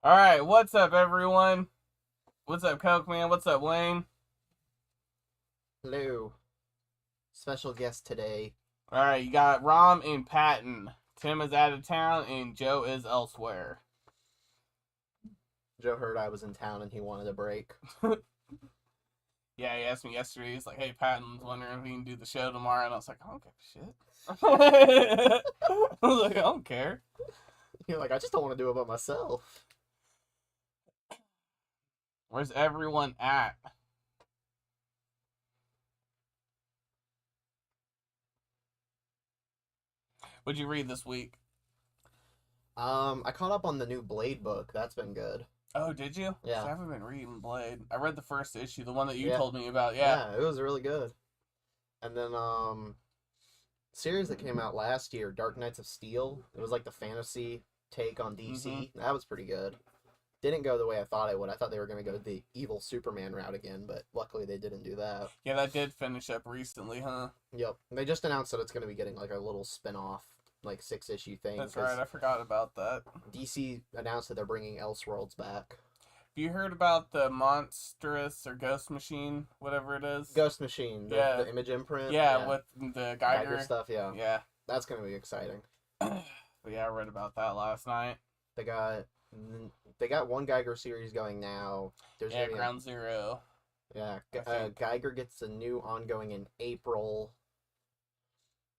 All right, what's up, everyone? What's up, Coke Man? What's up, Wayne? Hello. Special guest today. All right, you got Rom and Patton. Tim is out of town, and Joe is elsewhere. Joe heard I was in town and he wanted a break. Yeah, he asked me yesterday. He's like, "Hey, Patton's wondering if he can do the show tomorrow," and I was like, "I don't give a shit." I was like, "I don't care." You're like, I just don't want to do it by myself. Where's everyone at? What'd you read this week? I caught up on the new Blade book. That's been good. Oh, did you? 'Cause Yeah. I haven't been reading Blade. I read the first issue, the one that you Yeah. told me about. Yeah. Yeah, it was really good. And then series that came out last year, Dark Knights of Steel. It was like the fantasy take on DC. That was pretty good. Didn't go the way I thought it would. I thought they were going to go the evil Superman route again, but luckily they didn't do that. Yeah, that did finish up recently, huh? Yep. They just announced that it's going to be getting like a little spin-off, like 6-issue thing. That's right. I forgot about that. DC announced that they're bringing Elseworlds back. Have you heard about the monstrous or ghost machine, whatever it is? Ghost Machine, the image imprint. Yeah, with the Geiger stuff. Yeah, Yeah. that's gonna be exciting. But yeah, I read about that last night. They got one Geiger series going now. There's Yeah, Ground Zero. Yeah, Geiger gets a new ongoing in April.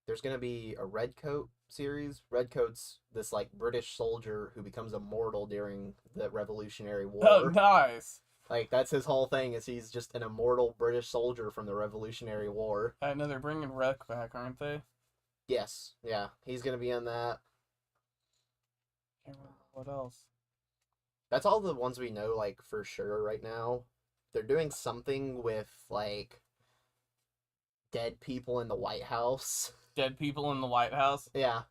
There's gonna be a Redcoat series. Redcoat's this like British soldier who becomes immortal during the Revolutionary War. Oh, nice. Like that's his whole thing is he's just an immortal British soldier from the Revolutionary War. I know they're bringing Wreck back, aren't they? Yes, yeah, he's gonna be in that. Can't remember what else. That's all the ones we know like for sure right now. They're doing something with like dead people in the White House. Dead people in the White House. Yeah.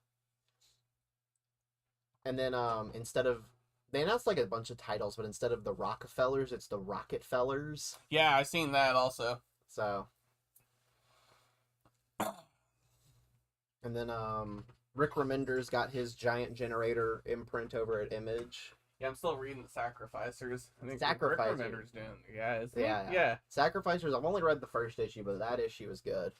And then instead of they announced like a bunch of titles, but instead of the Rockefellers, it's the Rocketfellers. Yeah, I seen that also. So and then Rick Remender's got his giant generator imprint over at Image. Yeah, I'm still reading the Sacrificers. I think Sacrificers. Rick Remender's doing. Yeah, isn't he? Yeah. Yeah. Sacrificers, I've only read the first issue, but that issue was good.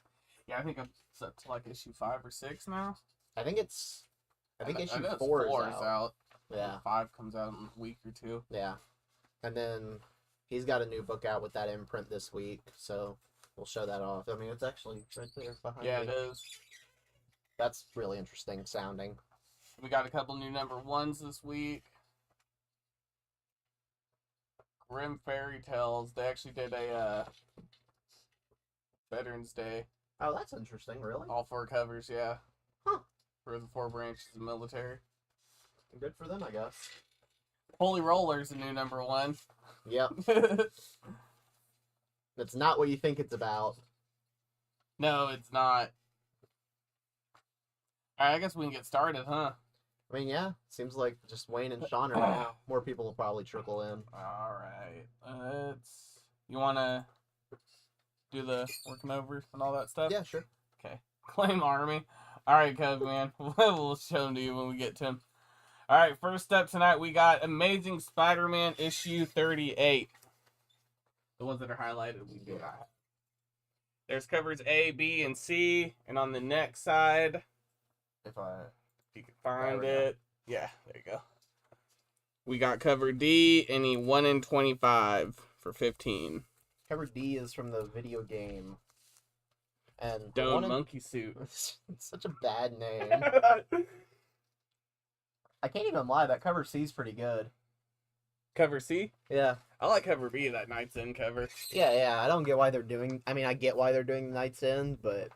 Yeah, I think I'm up to like issue 5 or 6 now. I think issue I know 4 4 is out. Yeah. 5 comes out in a week or two. Yeah. And then he's got a new book out with that imprint this week, so we'll show that off. I mean, it's actually right there behind Yeah, me. it is. That's really interesting sounding. We got a couple new number 1s this week. Grim Fairy Tales. They actually did a Veterans Day. Oh, that's interesting, really? All 4 covers, yeah. Huh. For the 4 branches of the military. Good for them, I guess. Holy Roller's a new number 1. Yep. That's not what you think it's about. No, it's not. Alright, I guess we can get started, huh? I mean, yeah, seems like just Wayne and Sean are now. More people will probably trickle in. Alright. You want to do the working over and all that stuff? Yeah, sure. Okay. Claim Army. Alright, Cub Man. We'll show them to you when we get to him. Alright, first up tonight, we got Amazing Spider-Man issue 38. The ones that are highlighted, we do that. There's covers A, B, and C. And on the next side, if you can find it. Yeah, there you go. We got cover D, any 1 in 25 for 15. Cover D is from the video game. And Stone Monkey Suit. It's such a bad name. I can't even lie, that cover C is pretty good. Cover C? Yeah. I like cover B, that Night's End cover. Yeah, I don't get why they're doing... I mean, I get why they're doing the Night's End, but...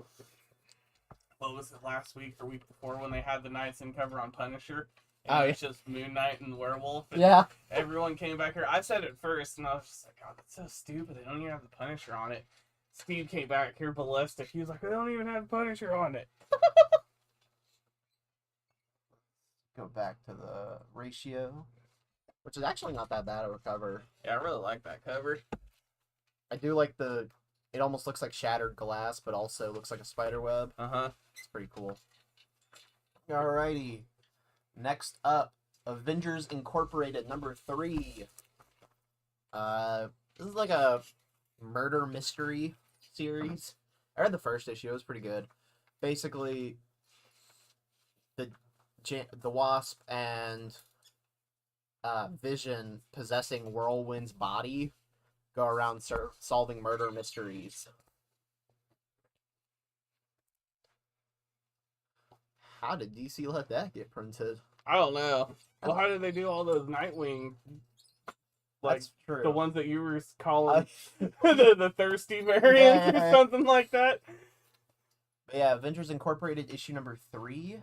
What was it, last week or week before when they had the Night's End cover on Punisher? Oh, It's just Moon Knight and Werewolf. And yeah. everyone came back here. I said it first, and I was just like, God, that's so stupid. They don't even have the Punisher on it. Steve came back here ballistic. He was like, they don't even have Punisher on it. Go back to the ratio, which is actually not that bad of a cover. Yeah, I really like that cover. I do like it almost looks like shattered glass, but also looks like a spider web. Uh-huh. It's pretty cool. Alrighty. Next up, Avengers Incorporated #3. This is like a murder mystery series. I read the first issue. It was pretty good. Basically, the Wasp and Vision possessing Whirlwind's body go around solving murder mysteries. How did DC let that get printed? I don't know. Well, how did they do all those Nightwing? Like, That's true. the ones that you were calling the thirsty variants or something like that. But yeah, Avengers Incorporated issue #3.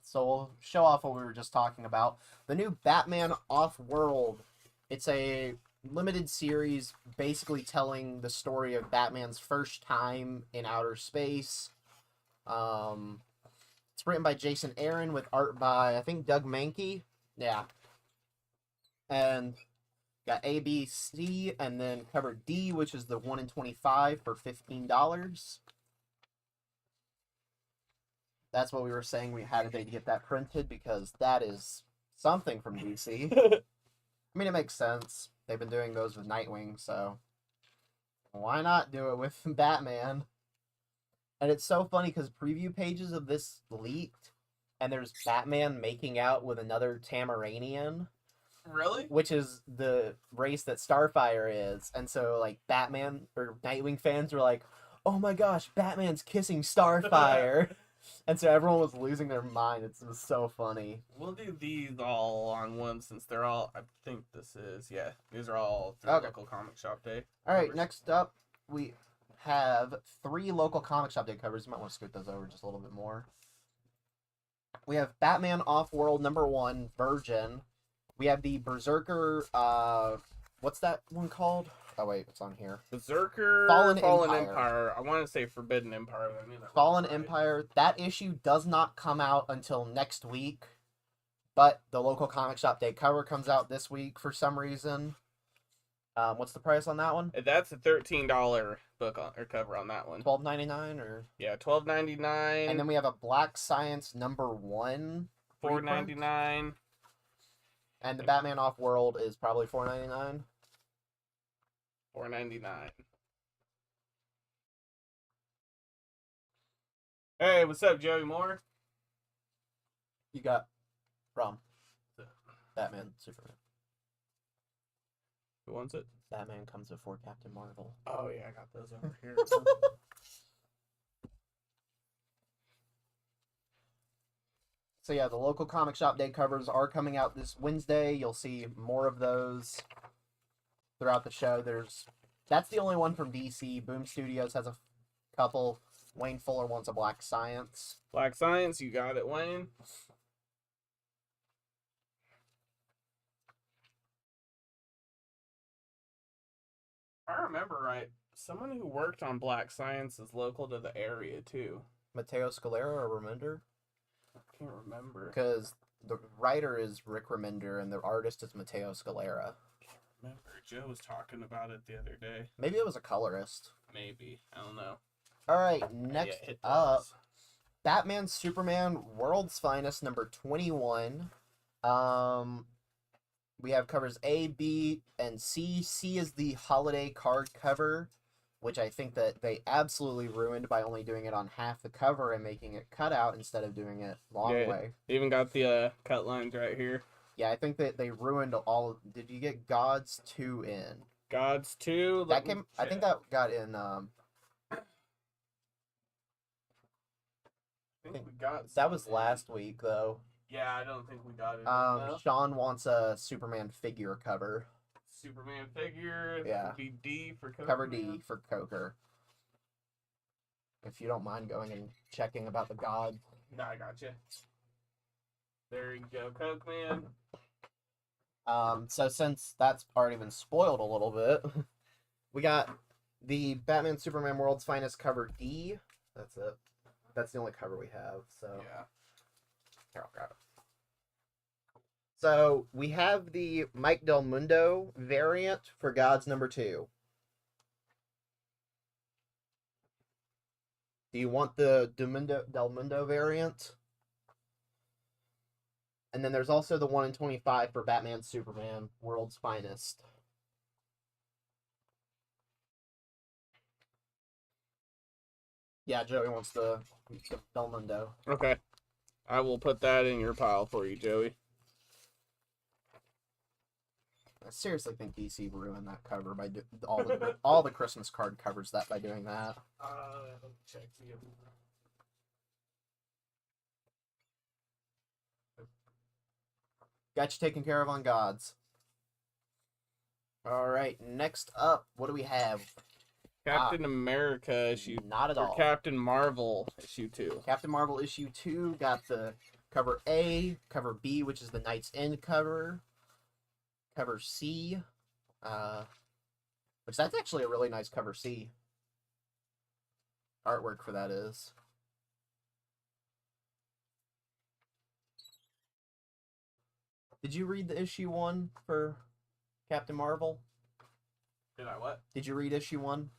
So we'll show off what we were just talking about. The new Batman Off-World. It's a limited series basically telling the story of Batman's first time in outer space. It's written by Jason Aaron with art by, I think, Doug Mankey. Yeah. And got A, B, C, and then cover D, which is the 1 in 25 for $15. That's what we were saying. We had a day to get that printed because that is something from DC. I mean, it makes sense. They've been doing those with Nightwing, so why not do it with Batman? And it's so funny because preview pages of this leaked, and there's Batman making out with another Tamaranian. Really? Which is the race that Starfire is. And so, like, Batman or Nightwing fans were like, oh my gosh, Batman's kissing Starfire. And so everyone was losing their mind. It was so funny. We'll do these all on one since they're all, I think this is, yeah, these are all through local comic shop day. All right, next up, we have 3 local comic shop day covers. You might want to scoot those over just a little bit more. We have Batman Off-World #1, Virgin. We have the Berserker, what's that one called? Oh, wait, it's on here. Berserker, Fallen Empire. I want to say Forbidden Empire. But I knew that Fallen right. Empire. That issue does not come out until next week, but the local comic shop day cover comes out this week for some reason. What's the price on that one? That's a $13 book or cover on that one. $12.99 or? Yeah, $12.99. And then we have a Black Science #1. $4.99. And the Batman Off-World is probably $4.99. $4.99. Hey, what's up, Joey Moore? You got Rom. Batman, Superman. Who wants it? Batman comes before Captain Marvel. Oh yeah, I got those over here. So yeah, the local comic shop day covers are coming out this Wednesday. You'll see more of those throughout the show. That's the only one from DC. Boom Studios has a couple. Wayne Fuller wants a Black Science. Black Science, you got it, Wayne. If I remember right, someone who worked on Black Science is local to the area too. Mateo Scalera or Remender? I can't remember. Because the writer is Rick Remender and the artist is Mateo Scalera. Remember, Joe was talking about it the other day. Maybe it was a colorist. Maybe. I don't know. Alright, next up, Batman Superman World's Finest #21. We have covers A, B, and C. C is the holiday card cover, which I think that they absolutely ruined by only doing it on half the cover and making it cut out instead of doing it long way. They even got the cut lines right here. Yeah, I think that they ruined all. Did you get Gods 2 in? Gods 2? That came. I think that got in. I think we got that was last week though. Yeah, I don't think we got it. Sean wants a Superman figure cover. Superman figure. Yeah. Be D for Coker. Cover D for Coker. If you don't mind going and checking about the God. No, I got you. There you go, Coke Man. So since that's already been spoiled a little bit, we got the Batman Superman World's Finest cover D. That's it. That's the only cover we have. So yeah. Here, I'll grab it. So we have the Mike Del Mundo variant for Gods #2. Do you want the Del Mundo variant? And then there's also the 1 in 25 for Batman Superman, World's Finest. Yeah, Joey wants the Belmondo. Okay. I will put that in your pile for you, Joey. I seriously think DC ruined that cover by all the Christmas card covers that by doing that. Let me check. Got you taken care of on Gods. All right, next up, what do we have? Captain America issue. Not at all. Captain Marvel issue 2. Captain Marvel issue 2 got the cover A, cover B, which is the Knight's End cover, cover C, which that's actually a really nice cover C. Artwork for that is. Did you read the issue 1 for Captain Marvel? Did I what? Did you read issue 1?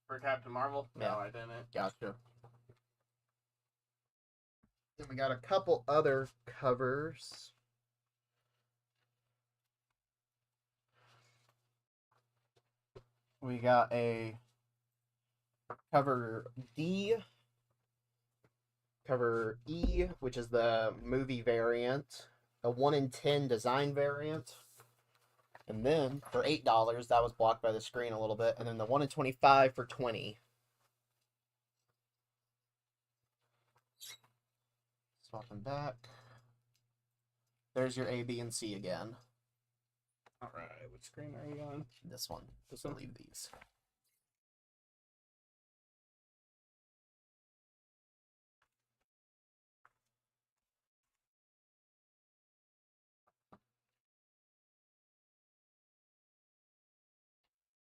For Captain Marvel? Yeah. No, I didn't. Gotcha. Then we got a couple other covers. We got a cover D, cover E, which is the movie variant, a 1 in 10 design variant, and then for $8, that was blocked by the screen a little bit, and then the 1 in 25 for $20. Swapping back. There's your A, B, and C again. All right, which screen are you on? This one. This one? Leave these.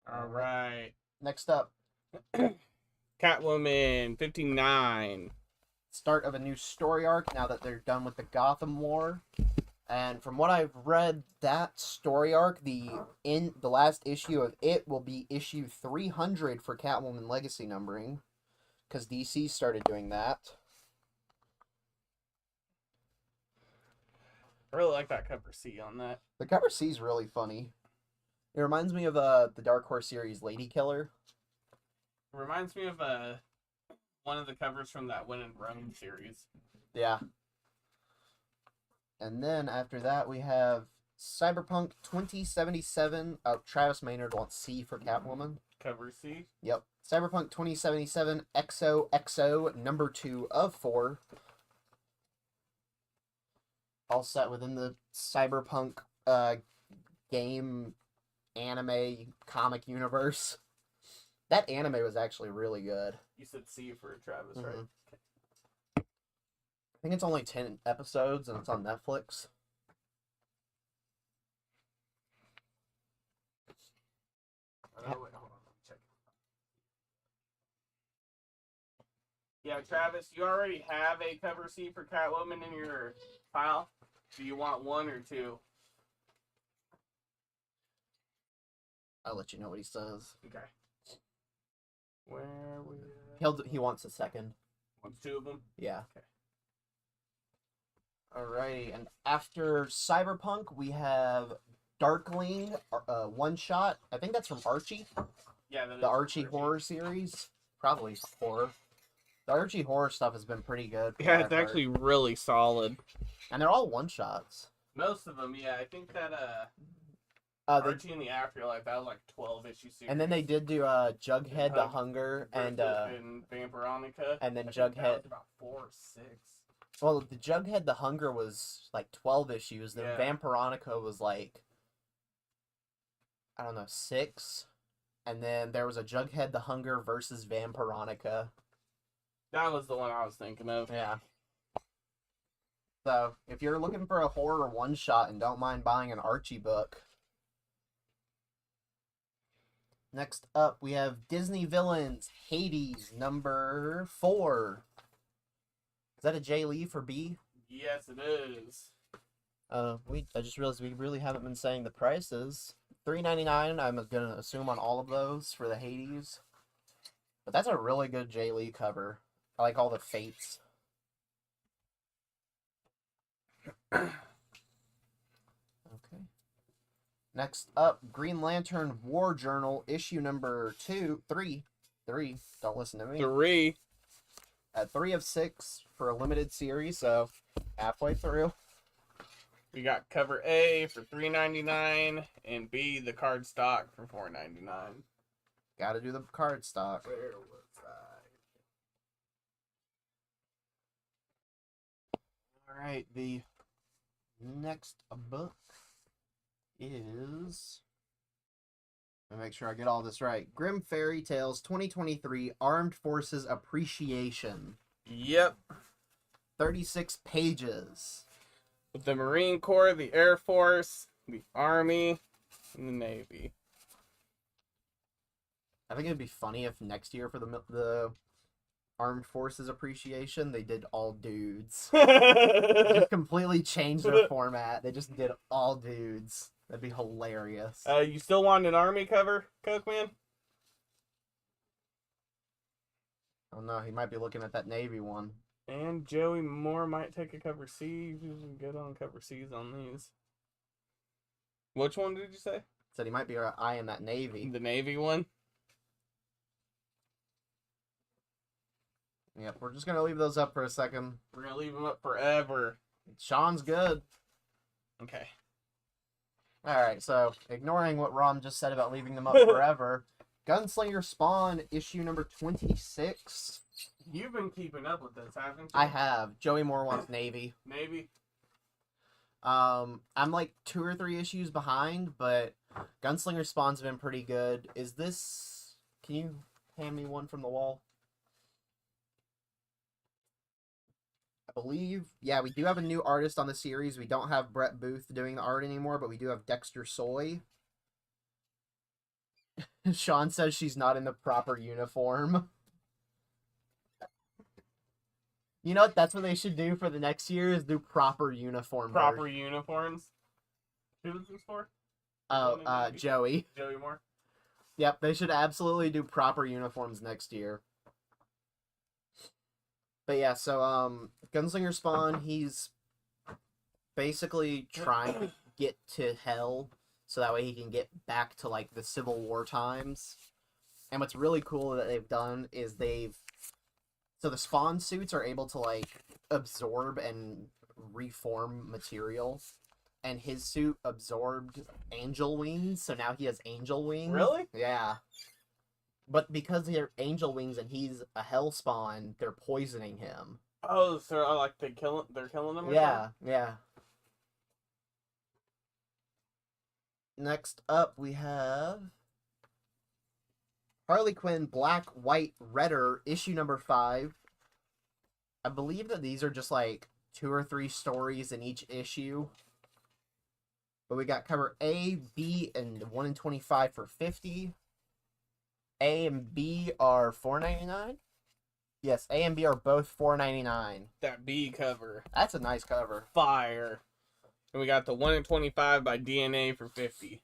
All right. Next up, Catwoman 59. start of a new story arc now that they're done with the Gotham War. And from what I've read, that story arc, the last issue of it will be issue 300 for Catwoman Legacy numbering, because DC started doing that. I really like that cover C on that. The cover C is really funny. It reminds me of the Dark Horse series Lady Killer. It reminds me of one of the covers from that When in Rome series. Yeah. And then after that, we have Cyberpunk 2077. Oh, Travis Maynard wants C for Catwoman. Cover C? Yep. Cyberpunk 2077 XOXO number 2 of 4. All set within the Cyberpunk game, anime, comic universe. That anime was actually really good. You said C for Travis, right? Mhm. I think it's only 10 episodes and it's on Netflix. Oh, wait, hold on. Let me check. Yeah, Travis, you already have a cover C for Catwoman in your pile. Do you want 1 or 2? I'll let you know what he says. Okay. Where we? He wants a second. Wants 2 of them? Yeah. Okay. Alrighty, and after Cyberpunk, we have Darkling, one shot. I think that's from Archie. Yeah, that is The Archie horror series. Probably horror. The Archie horror stuff has been pretty good. Yeah, it's actually really solid. And they're all one shots. Most of them, yeah. I think that Archie in the Afterlife, that was like 12-issue series. And then they did do Jughead the Hunger and Vampironica. and then I think Jughead. that was about 4 or 6. Well, the Jughead the Hunger was like 12 issues. Then Yeah. Vampironica was like, I don't know, 6. And then there was a Jughead the Hunger versus Vampironica. That was the one I was thinking of. Yeah. So, if you're looking for a horror one-shot and don't mind buying an Archie book. Next up, we have Disney Villains, Hades, number 4. Is that a J. Lee for B? Yes, it is. I just realized we really haven't been saying the prices. $3.99, I'm gonna assume on all of those for the Hades. But that's a really good J. Lee cover. I like all the fates. Okay. Next up, Green Lantern War Journal, issue number 3. Don't listen to me. 3. At 3 of 6 for a limited series, so halfway through. We got cover A for $3.99 and B, the card stock, for $4.99. Gotta do the card stock. Where was I? Alright, the next book is... Let me make sure I get all this right. Grim Fairy Tales 2023 Armed Forces Appreciation. Yep. 36 pages. With the Marine Corps, the Air Force, the Army, and the Navy. I think it'd be funny if next year for the Armed Forces Appreciation, they did all dudes. They just completely changed their format. They just did all dudes. That'd be hilarious. You still want an Army cover, Coke Man? Oh no, he might be looking at that Navy one. And Joey Moore might take a cover C. He's good on cover C's on these. Which one did you say? Said he might be eyeing that Navy. The Navy one? Yep, we're just gonna leave those up for a second. We're going to leave them up forever. Sean's good. Okay. Alright, so ignoring what Rom just said about leaving them up forever, Gunslinger Spawn issue number 26. You've been keeping up with this, haven't you? I have. Joey Moore wants Navy. Navy? I'm like 2 or 3 issues behind, but Gunslinger Spawn's been pretty good. Is this... Can you hand me one from the wall? I believe... Yeah, we do have a new artist on the series. We don't have Brett Booth doing the art anymore, but we do have Dexter Soy. Sean says she's not in the proper uniform. You know what? That's what they should do for the next year, is do proper uniform. Proper uniforms. Who was this for? Oh, Joey. Joey Moore? Yep, they should absolutely do proper uniforms next year. But yeah, so, Gunslinger Spawn, he's basically trying to get to hell, so that way he can get back to, like, the Civil War times. And what's really cool that they've done is so the Spawn suits are able to, like, absorb and reform material. And his suit absorbed angel wings, so now he has angel wings. Really? Yeah. But because they're angel wings and he's a hell spawn, they're poisoning him. Oh, so like they're killing him or Yeah, something? yeah. Next up we have Harley Quinn Black, White, Redder, issue number 5. I believe that these are just like 2 or 3 stories in each issue. But we got cover A, B, and 1 in 25 for $50. A and B are $4.99. Yes, A and B are both $4.99. That B cover. That's a nice cover. Fire. And we got the 1 in 25 by DNA for $50.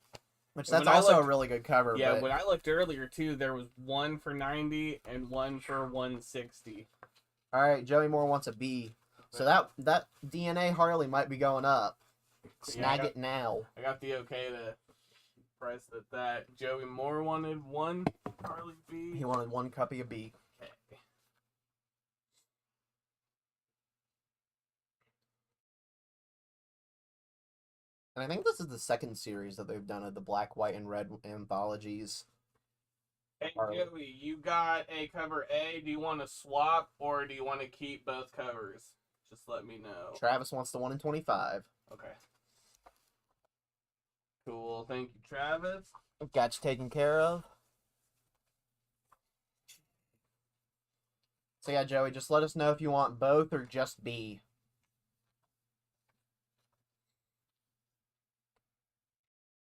Which that's also a really good cover. Yeah, but... when I looked earlier too, there was one for $90 and one for $160. All right, Joey Moore wants a B. So that DNA Harley might be going up. Snag it now. I got the okay to price that. Joey Moore wanted one Harley B. He wanted one copy of B. Okay. And I think this is the second series that they've done of the Black, White, and Red anthologies. Hey, Joey, you got a cover A. Do you want to swap or do you want to keep both covers? Just let me know. Travis wants the 1 in 25. Okay. Cool. Thank you, Travis. Got you taken care of. So yeah, Joey, just let us know if you want both or just B.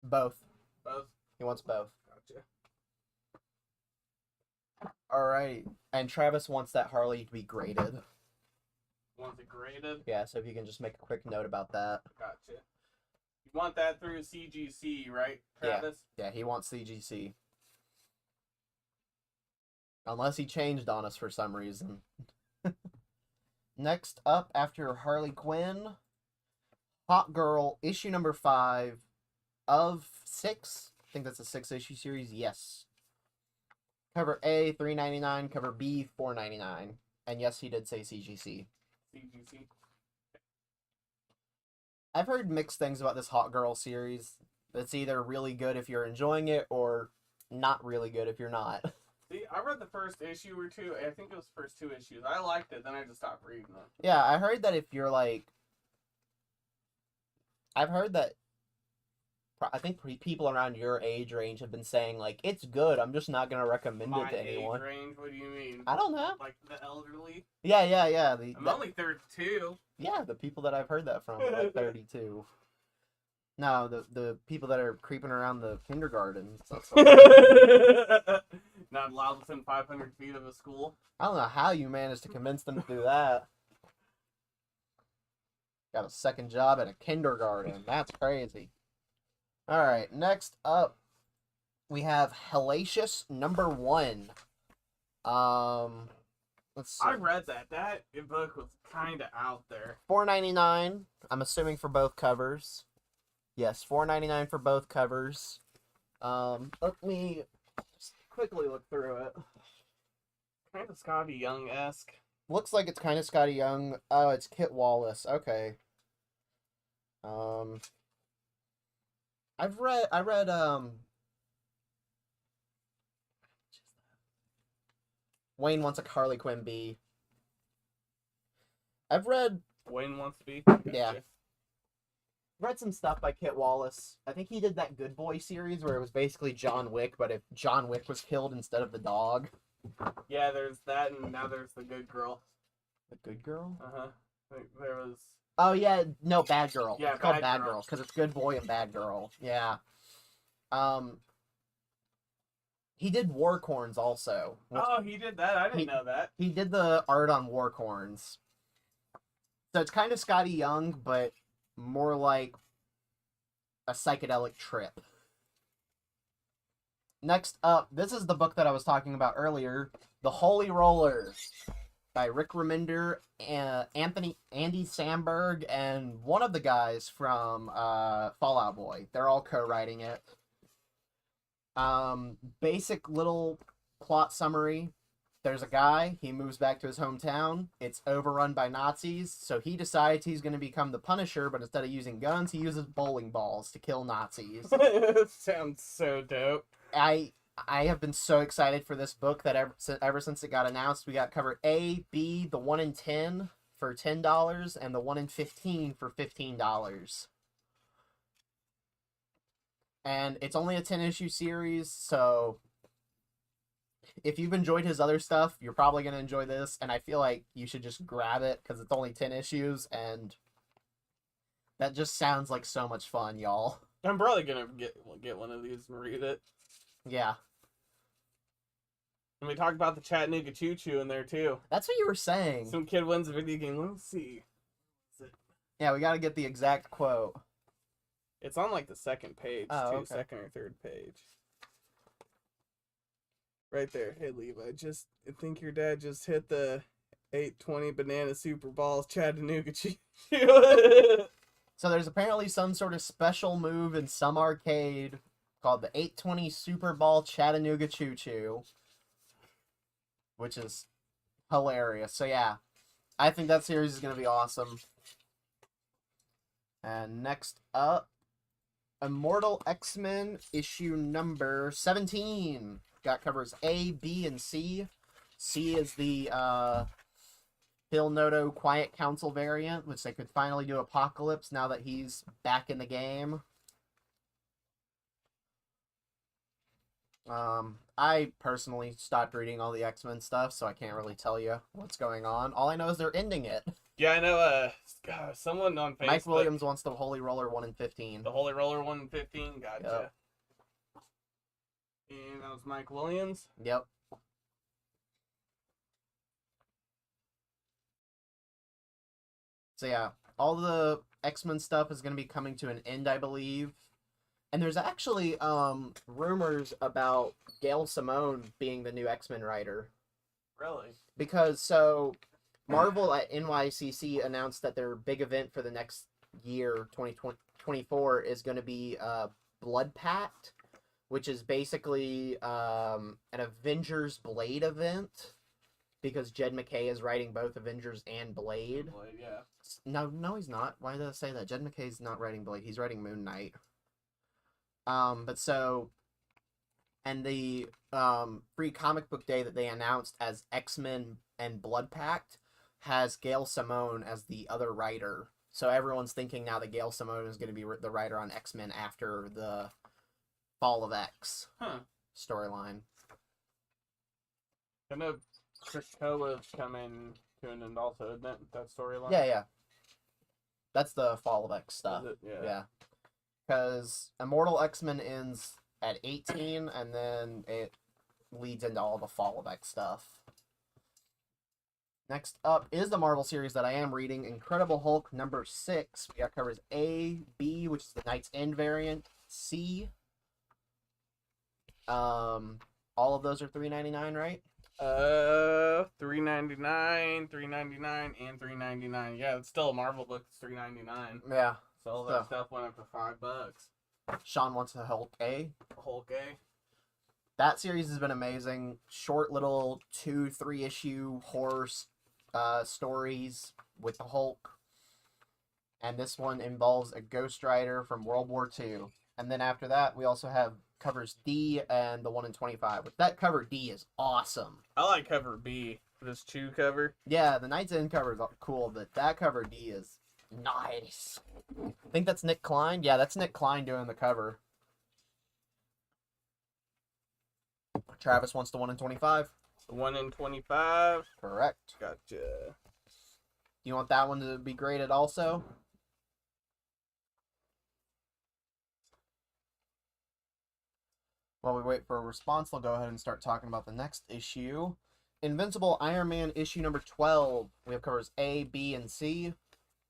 Both. Both? He wants both. Gotcha. Alright. And Travis wants that Harley to be graded. Want it graded? Yeah, so if you can just make a quick note about that. Gotcha. You want that through CGC, right, Travis? Yeah, he wants CGC. Unless he changed on us for some reason. Next up, after Harley Quinn, Hot Girl, issue number 5 of 6. I think that's a 6-issue series. Yes. Cover A, $3.99. Cover B, $4.99. And yes, he did say CGC. CGC. I've heard mixed things about this Hot Girl series. It's either really good if you're enjoying it, or not really good if you're not. See, I read the first issue or two. I think it was the first 2 issues. I liked it, then I just stopped reading it. Yeah, I heard that if you're like... I've heard that... I think people around your age range have been saying, like, it's good, I'm just not going to recommend it to anyone. My age range? What do you mean? I don't know. Like the elderly? Yeah. I'm only 32. Yeah, the people that I've heard that from are like 32. No, the people that are creeping around the kindergartens. Not allowed within 500 feet of a school. I don't know how you managed to convince them to do that. Got a second job at a kindergarten. That's crazy. Alright, next up, we have Hellacious number 1. Let's see. I read that. That book was kind of out there. $4.99. I'm assuming for both covers. Yes, $4.99 for both covers. Let me just quickly look through it. Kind of Scotty Young-esque. Looks like it's kind of Scotty Young. Oh, it's Kit Wallace. Okay. I read Wayne Wants a Harley Quinn B. I've read Wayne Wants to Be? Yeah. Read some stuff by Kit Wallace. I think he did that Good Boy series where it was basically John Wick, but if John Wick was killed instead of the dog. Yeah, there's that, and now there's the Good Girl. The Good Girl? Uh-huh. I think there was... Oh, yeah. No, Bad Girl. Yeah, it's called Bad Bad Girl. Girl, because it's Good Boy and Bad Girl. Yeah. He did Warcorns also. Oh, he did that? I didn't know that. He did the art on Warcorns. So it's kind of Scotty Young, but more like a psychedelic trip. Next up, this is the book that I was talking about earlier, The Holy Roller, by Rick Remender, Andy Samberg, and one of the guys from Fall Out Boy. They're all co-writing it. Basic little plot summary. There's a guy, he moves back to his hometown, it's overrun by Nazis, so he decides he's going to become the Punisher, but instead of using guns, he uses bowling balls to kill Nazis. Sounds so dope. I have been so excited for this book that ever since it got announced, we got cover A, B, the 1 in 10 for $10, and the 1 in 15 for $15. And it's only a 10-issue series, so if you've enjoyed his other stuff, you're probably going to enjoy this, and I feel like you should just grab it, because it's only 10 issues, and that just sounds like so much fun, y'all. I'm probably going to get one of these and read it. Yeah. And we talked about the Chattanooga Choo Choo in there, too. That's what you were saying. Some kid wins a video game. Let's see. Yeah, we got to get the exact quote. It's on, like, the second page, Oh, too. okay. Second or third page. Right there. Hey, Levi, I think your dad just hit the 820 banana super balls Chattanooga Choo Choo. So there's apparently some sort of special move in some arcade called the 820 Super Ball Chattanooga Choo Choo, which is hilarious. So yeah, I think that series is going to be awesome. And next up, Immortal X-Men issue number 17. Got covers A, B, and C. C is the Phil Noto Quiet Council variant, which they could finally do Apocalypse now that he's back in the game. I personally stopped reading all the X-Men stuff, so I can't really tell you what's going on. All I know is they're ending it. Yeah, I know, someone on Facebook... Mike Williams wants the Holy Roller 1 in 15. The Holy Roller 1 in 15? Gotcha. Yep. And that was Mike Williams? Yep. So yeah, all the X-Men stuff is going to be coming to an end, I believe. And there's actually rumors about Gail Simone being the new X-Men writer. Really? Because, so, Marvel at NYCC announced that their big event for the next year, 2024, is going to be Blood Pact, which is basically an Avengers Blade event, because Jed McKay is writing both Avengers and Blade. Blade, yeah. No, he's not. Why did I say that? Jed McKay's not writing Blade. He's writing Moon Knight. And the free comic book day that they announced as X-Men and Blood Pact has Gail Simone as the other writer. So everyone's thinking now that Gail Simone is going to be the writer on X-Men after the Fall of X storyline. I know Krakoa's coming to an end also, isn't it? That storyline? Yeah. That's the Fall of X stuff. Is it? Yeah. Because Immortal X-Men ends at 18, and then it leads into all the Fall of X stuff. Next up is the Marvel series that I am reading, Incredible Hulk number 6. We got covers A, B, which is the Knight's End variant, C. All of those are $3.99, right? $3.99, $3.99, and $3.99. Yeah, it's still a Marvel book. It's $3.99. Yeah. So all that stuff went up to $5. Sean wants a Hulk A. Hulk A. That series has been amazing. Short little 2-3 issue horror stories with the Hulk. And this one involves a Ghost Rider from World War II. And then after that, we also have covers D and the 1 in 25. That cover D is awesome. I like cover B. This Chew cover. Yeah, the Knight's End cover is cool, but that cover D is nice. I think that's Nick Klein. Yeah, that's Nick Klein doing the cover. Travis wants the 1 in 25. The 1 in 25. Correct. Gotcha. You want that one to be graded also? While we wait for a response, I'll go ahead and start talking about the next issue. Invincible Iron Man issue number 12. We have covers A, B, and C.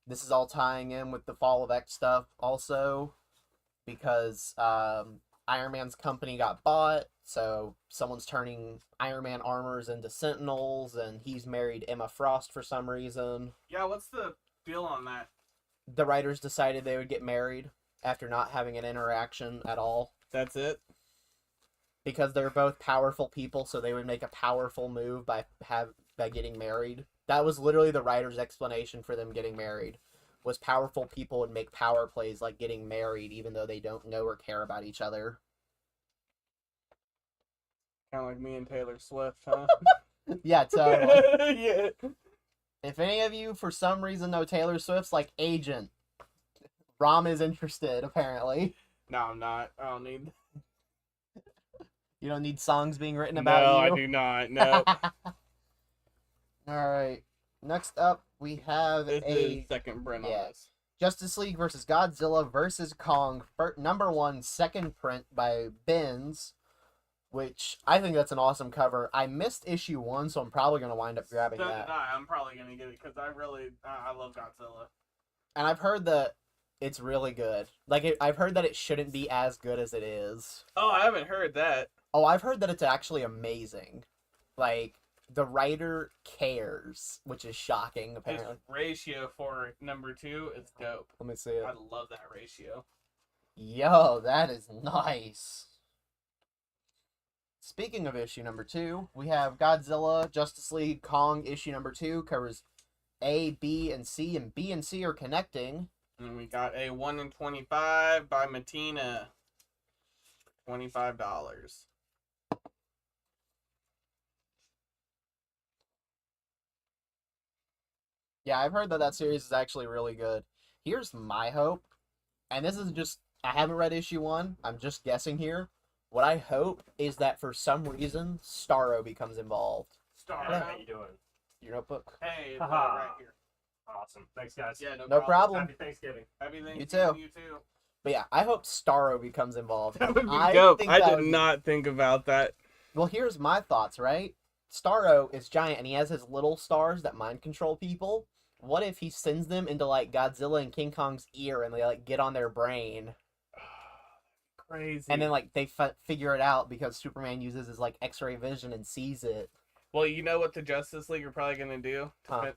This is all tying in with the Fall of X stuff also, because Iron Man's company got bought, so someone's turning Iron Man armors into Sentinels, and he's married Emma Frost for some reason. Yeah, what's the deal on that? The writers decided they would get married after not having an interaction at all. That's it? Because they're both powerful people, so they would make a powerful move by getting married. That was literally the writer's explanation for them getting married. Was powerful people would make power plays like getting married, even though they don't know or care about each other. Kind of like me and Taylor Swift, huh? Yeah, so yeah. If any of you, for some reason, know Taylor Swift's like agent, Rom is interested, apparently. No, I'm not. I don't need... You don't need songs being written about you? No, I do not. No. Alright. Next up, we have This is second print on this. Justice League versus Godzilla versus Kong, number 1, second print by Benz, which I think that's an awesome cover. I missed issue 1, so I'm probably going to wind up grabbing So that. did I. I'm probably going to get it because I love Godzilla. And I've heard that it's really good. I've heard that it shouldn't be as good as it is. Oh, I haven't heard that. Oh, I've heard that it's actually amazing. The writer cares, which is shocking, apparently. His ratio for number 2 is dope. Let me see it. I love that ratio. Yo, that is nice. Speaking of issue number 2, we have Godzilla, Justice League, Kong, issue number 2, covers A, B, and C, and B and C are connecting. And we got a 1 in 25 by Matina. $25. Yeah, I've heard that series is actually really good. Here's my hope, and this is just, I haven't read issue 1, I'm just guessing here. What I hope is that for some reason, Starro becomes involved. Starro. How you doing? Your notebook? Hey, it's Haha. right here. Awesome. Thanks, guys. Yeah, No problem. Happy Thanksgiving. Happy Thanksgiving You too. You too. But yeah, I hope Starro becomes involved. That would be I dope. think I that did would be- not think about that. Well, here's my thoughts, right? Starro is giant, and he has his little stars that mind control people. What if he sends them into, Godzilla and King Kong's ear, and they, get on their brain? Crazy. And then, they figure it out because Superman uses his, X-ray vision and sees it. Well, you know what the Justice League are probably going to do? Huh.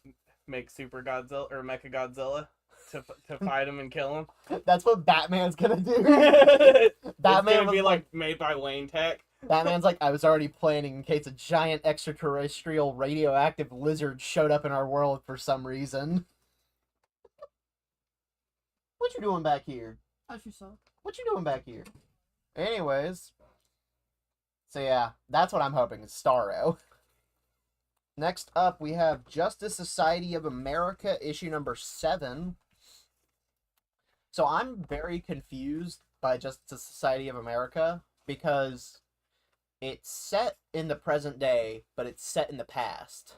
Make Super Godzilla, or Mecha Godzilla? to fight him and kill him. That's what Batman's gonna do. It's Batman gonna was be like, made by Wayne Tech. Batman's like, I was already planning in case a giant extraterrestrial radioactive lizard showed up in our world for some reason. What you doing back here? As you saw. What you doing back here? Anyways. So yeah, that's what I'm hoping is Starro. Next up, we have Justice Society of America, issue number 7. So I'm very confused by Justice Society of America because it's set in the present day, but it's set in the past.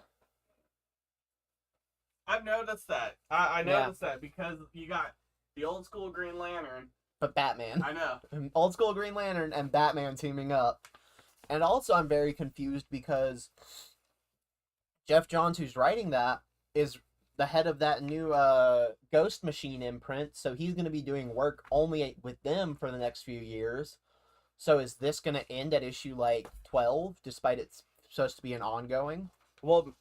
I've noticed that. I noticed that because you got the old school Green Lantern. But Batman. I know. Old school Green Lantern and Batman teaming up. And also I'm very confused because Jeff Johns, who's writing that, is the head of that new Ghost Machine imprint, so he's going to be doing work only with them for the next few years. So is this going to end at issue, 12, despite it's supposed to be an ongoing? Well,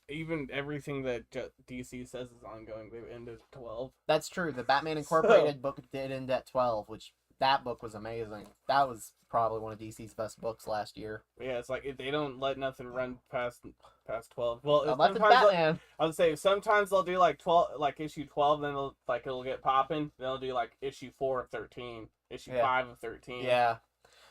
even everything that DC says is ongoing, they've ended at 12. That's true. The Batman Incorporated book did end at 12, which that book was amazing. That was probably one of DC's best books last year. Yeah, it's like they don't let nothing run past 12. Well, Unless it's sometimes Batman. I would say sometimes they'll do 12, issue 12, then it'll get popping. Then they'll do issue 4 of 13, issue 5 of 13. Yeah.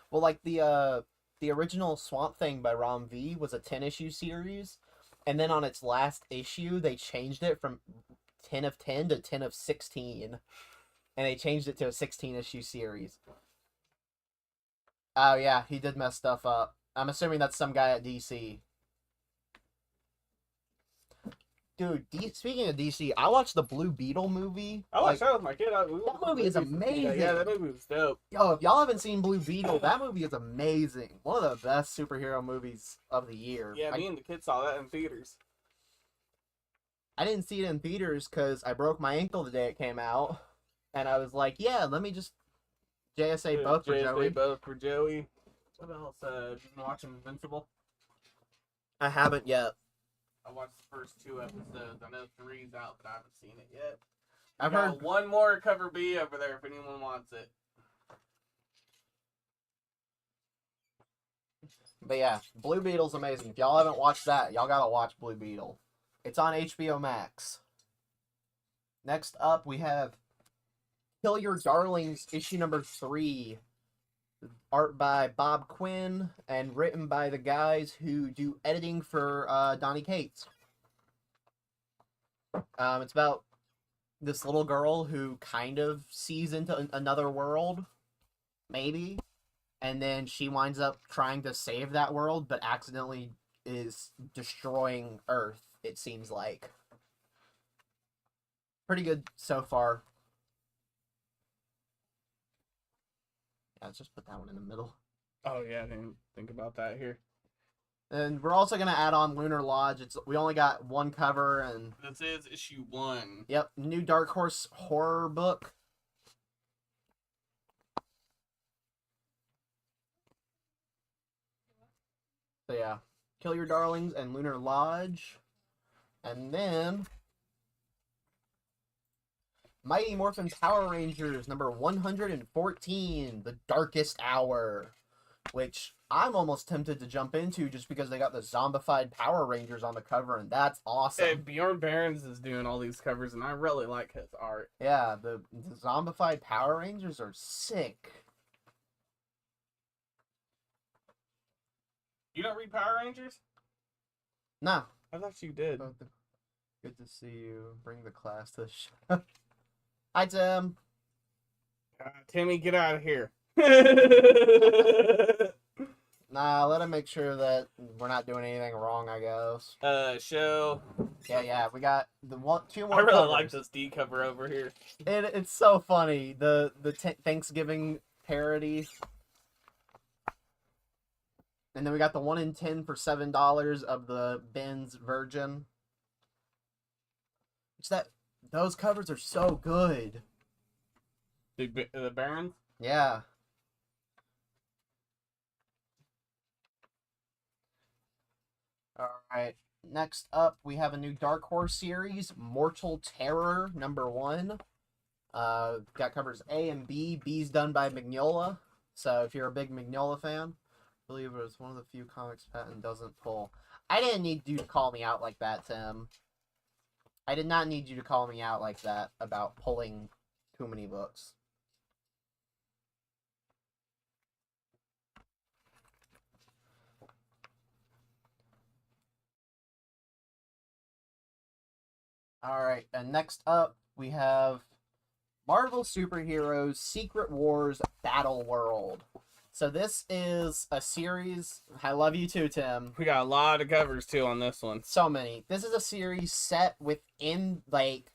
Well, the original Swamp Thing by Rom V was a 10-issue series, and then on its last issue they changed it from 10 of 10 to 10 of 16. And they changed it to a 16-issue series. Oh, yeah, he did mess stuff up. I'm assuming that's some guy at DC. Dude, speaking of DC, I watched the Blue Beetle movie. I watched that with my kid. That movie is amazing. Yeah, that movie was dope. Yo, if y'all haven't seen Blue Beetle, that movie is amazing. One of the best superhero movies of the year. Yeah, me and the kids saw that in theaters. I didn't see it in theaters because I broke my ankle the day it came out. And I was like, yeah, let me just JSA both for Joey. Both for Joey. What else? You been watching Invincible? I haven't yet. I watched the first 2 episodes. I know 3's out, but I haven't seen it yet. I've Got heard one more cover B over there if anyone wants it. But yeah, Blue Beetle's amazing. If y'all haven't watched that, y'all gotta watch Blue Beetle. It's on HBO Max. Next up, we have Kill Your Darlings, issue number 3. Art by Bob Quinn and written by the guys who do editing for Donny Cates. It's about this little girl who kind of sees into another world, maybe, and then she winds up trying to save that world, but accidentally is destroying Earth, it seems like. Pretty good so far. Let's just put that one in the middle. Oh yeah, I didn't think about that here. And we're also gonna add on Lunar Lodge. We only got one cover, and this is issue 1. Yep, new Dark Horse horror book. So yeah, Kill Your Darlings and Lunar Lodge, and then Mighty Morphin Power Rangers number 114, The Darkest Hour, which I'm almost tempted to jump into just because they got the zombified Power Rangers on the cover, and that's awesome. Hey, Bjorn Barons is doing all these covers, and I really like his art. Yeah, the zombified Power Rangers are sick. You don't read Power Rangers? No. I thought you did. Good to see you. Bring the class to the show. Hi, Tim. Timmy, get out of here. Nah, let him make sure that we're not doing anything wrong, I guess. Show. Yeah, we got two more I really covers. like this D cover over here. It's so funny. The Thanksgiving parody. And then we got the 1 in 10 for $7 of the Ben's Virgin. Those covers are so good. The Barons? Yeah. Alright. Next up, we have a new Dark Horse series, Mortal Terror, number 1. Got covers A and B. B's done by Mignola. So if you're a big Mignola fan, I believe it was one of the few comics Patton doesn't pull. I didn't need you to call me out like that, Tim. I did not need you to call me out like that about pulling too many books. Alright, and next up we have Marvel Superheroes Secret Wars Battle World. So this is a series. I love you too, Tim. We got a lot of covers too on this one. So many. This is a series set within, like...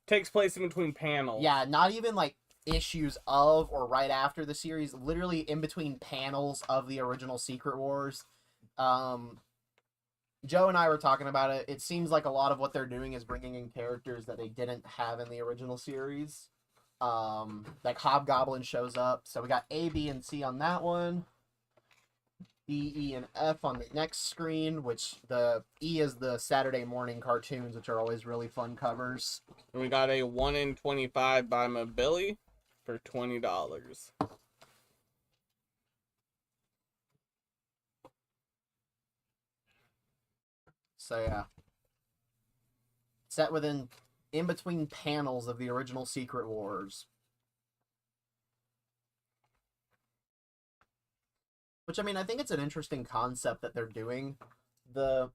Takes place in between panels. Yeah, not even, like, issues of or right after the series. Literally in between panels of the original Secret Wars. Joe and I were talking about it. It seems like a lot of what they're doing is bringing in characters that they didn't have in the original series. Like Hobgoblin shows up. So we got A, B, and C on that one. D, E, and F on the next screen, which the E is the Saturday morning cartoons, which are always really fun covers. And we got a 1 in 25 by Mobili for $20. So yeah. Set within, in between panels of the original Secret Wars. Which, I mean, I think it's an interesting concept that they're doing the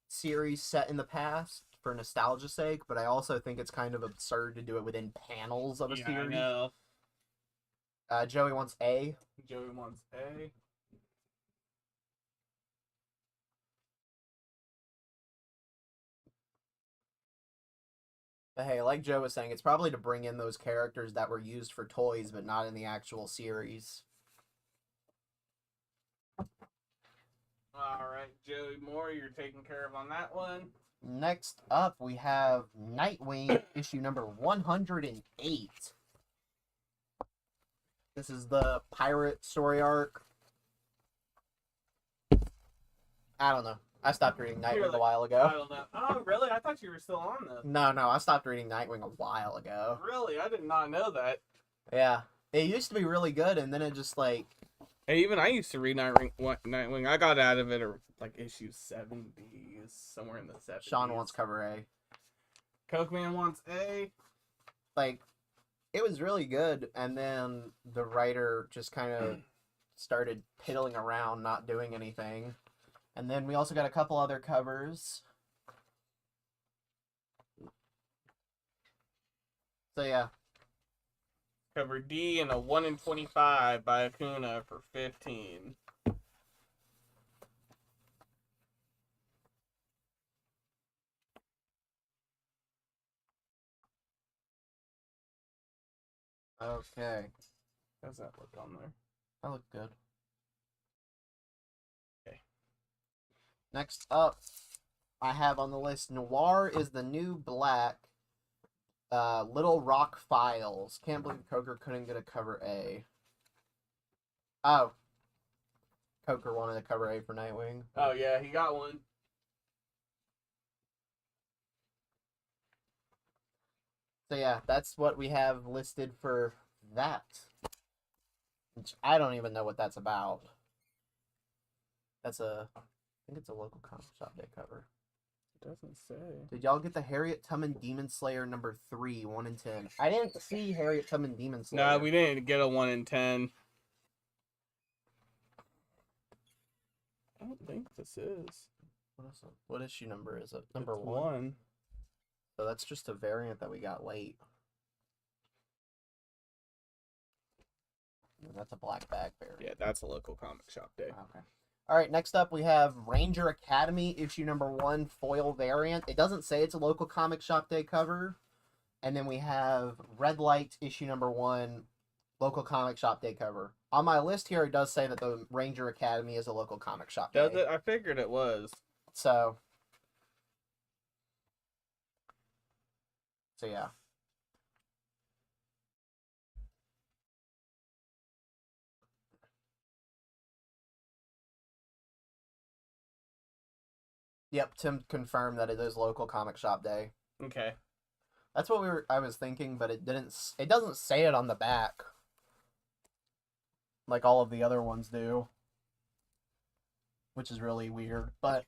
series set in the past for nostalgia's sake, but I also think it's kind of absurd to do it within panels of a series. I know. Joey wants A. Joey wants A. But hey, like Joe was saying, it's probably to bring in those characters that were used for toys, but not in the actual series. Alright, Joey Moore, you're taken care of on that one. Next up, we have Nightwing, issue number 108. This is the pirate story arc. I don't know. I stopped reading Nightwing a while ago. I don't know. Oh, really? I thought you were still on this. No, I stopped reading Nightwing a while ago. Really? I did not know that. Yeah. It used to be really good, and then it just, like... Hey, even I used to read Nightwing. I got out of it, like, issue 70s, somewhere in the 70s. Sean wants cover A. Coke Man wants A. Like, it was really good, and then the writer just kind of started piddling around, not doing anything. And then we also got a couple other covers. So, yeah. Cover D and a 1 in 25 by Acuna for $15. Okay. How's that look on there? That looked good. Okay. Next up, I have on the list Noir is the New Black. Little Rock Files. Can't believe Coker couldn't get a cover A. Oh. Coker wanted a cover A for Nightwing. Oh, yeah, he got one. So, yeah, that's what we have listed for that. Which I don't even know what that's about. That's I think it's a local comic shop day cover. It doesn't say. Did y'all get the Harriet Tubman Demon Slayer number 3, 1 in 10? I didn't see Harriet Tubman Demon Slayer. No, we didn't get a 1 in 10. I don't think this is. What issue number is it? Number It's 1. So that's just a variant that we got late. And that's a black bag variant. Yeah, that's a local comic shop day. Okay. All right, next up we have Ranger Academy, issue number 1, foil variant. It doesn't say it's a local comic shop day cover. And then we have Red Light, issue number 1, local comic shop day cover. On my list here, it does say that the Ranger Academy is a local comic shop day. Does it? I figured it was. So yeah. Yep, Tim confirmed that it is local comic shop day. Okay. That's what I was thinking, but it doesn't say it on the back. Like all of the other ones do. Which is really weird, but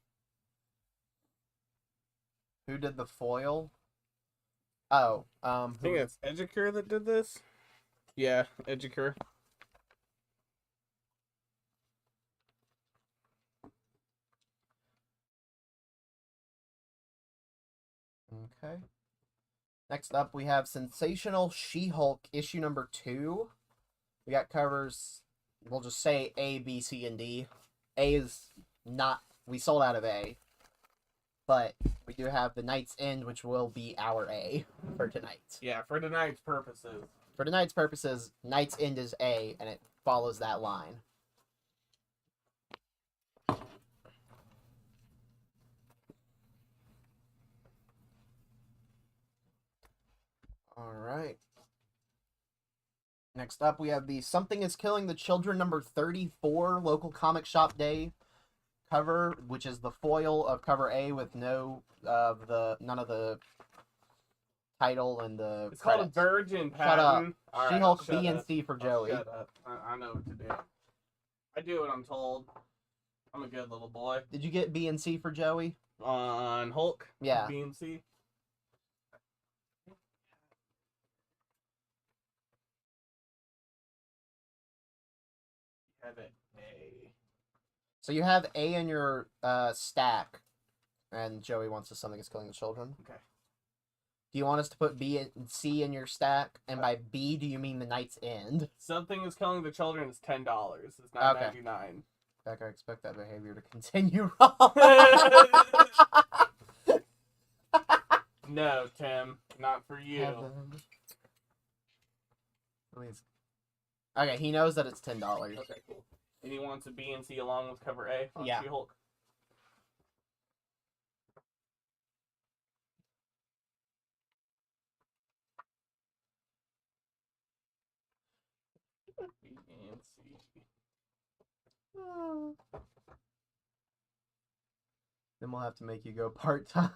who did the foil? Oh, I think it's Edgecure that did this. Yeah, Edgecure. Okay. Next up, we have Sensational She-Hulk issue number 2. We got covers, we'll just say A, B, C, and D. A is not, we sold out of A. But we do have the Night's End, which will be our A for tonight. Yeah, for tonight's purposes. For tonight's purposes, Night's End is A, and it follows that line. Alright. Next up, we have the Something is Killing the Children number 34 local comic shop day cover, which is the foil of cover A with none of the title and the It's credits. called Virgin Patton. Shut up. All She-Hulk right, B and C for Joey. Shut up. I know what to do. I do what I'm told. I'm a good little boy. Did you get B and C for Joey? On Hulk? Yeah. B and C? Have it A. So you have A in your stack, and Joey wants us Something is Killing the Children. Okay. Do you want us to put B and C in your stack? And by B, do you mean the Night's End? Something is Killing the Children is $10. It's $9.99. Back, I expect that behavior to continue wrong. No, Tim, not for you. Please. Okay, he knows that it's $10. Okay, cool. And he wants a B and C along with cover A on Yeah. She-Hulk. B and C. Then we'll have to make you go part-time.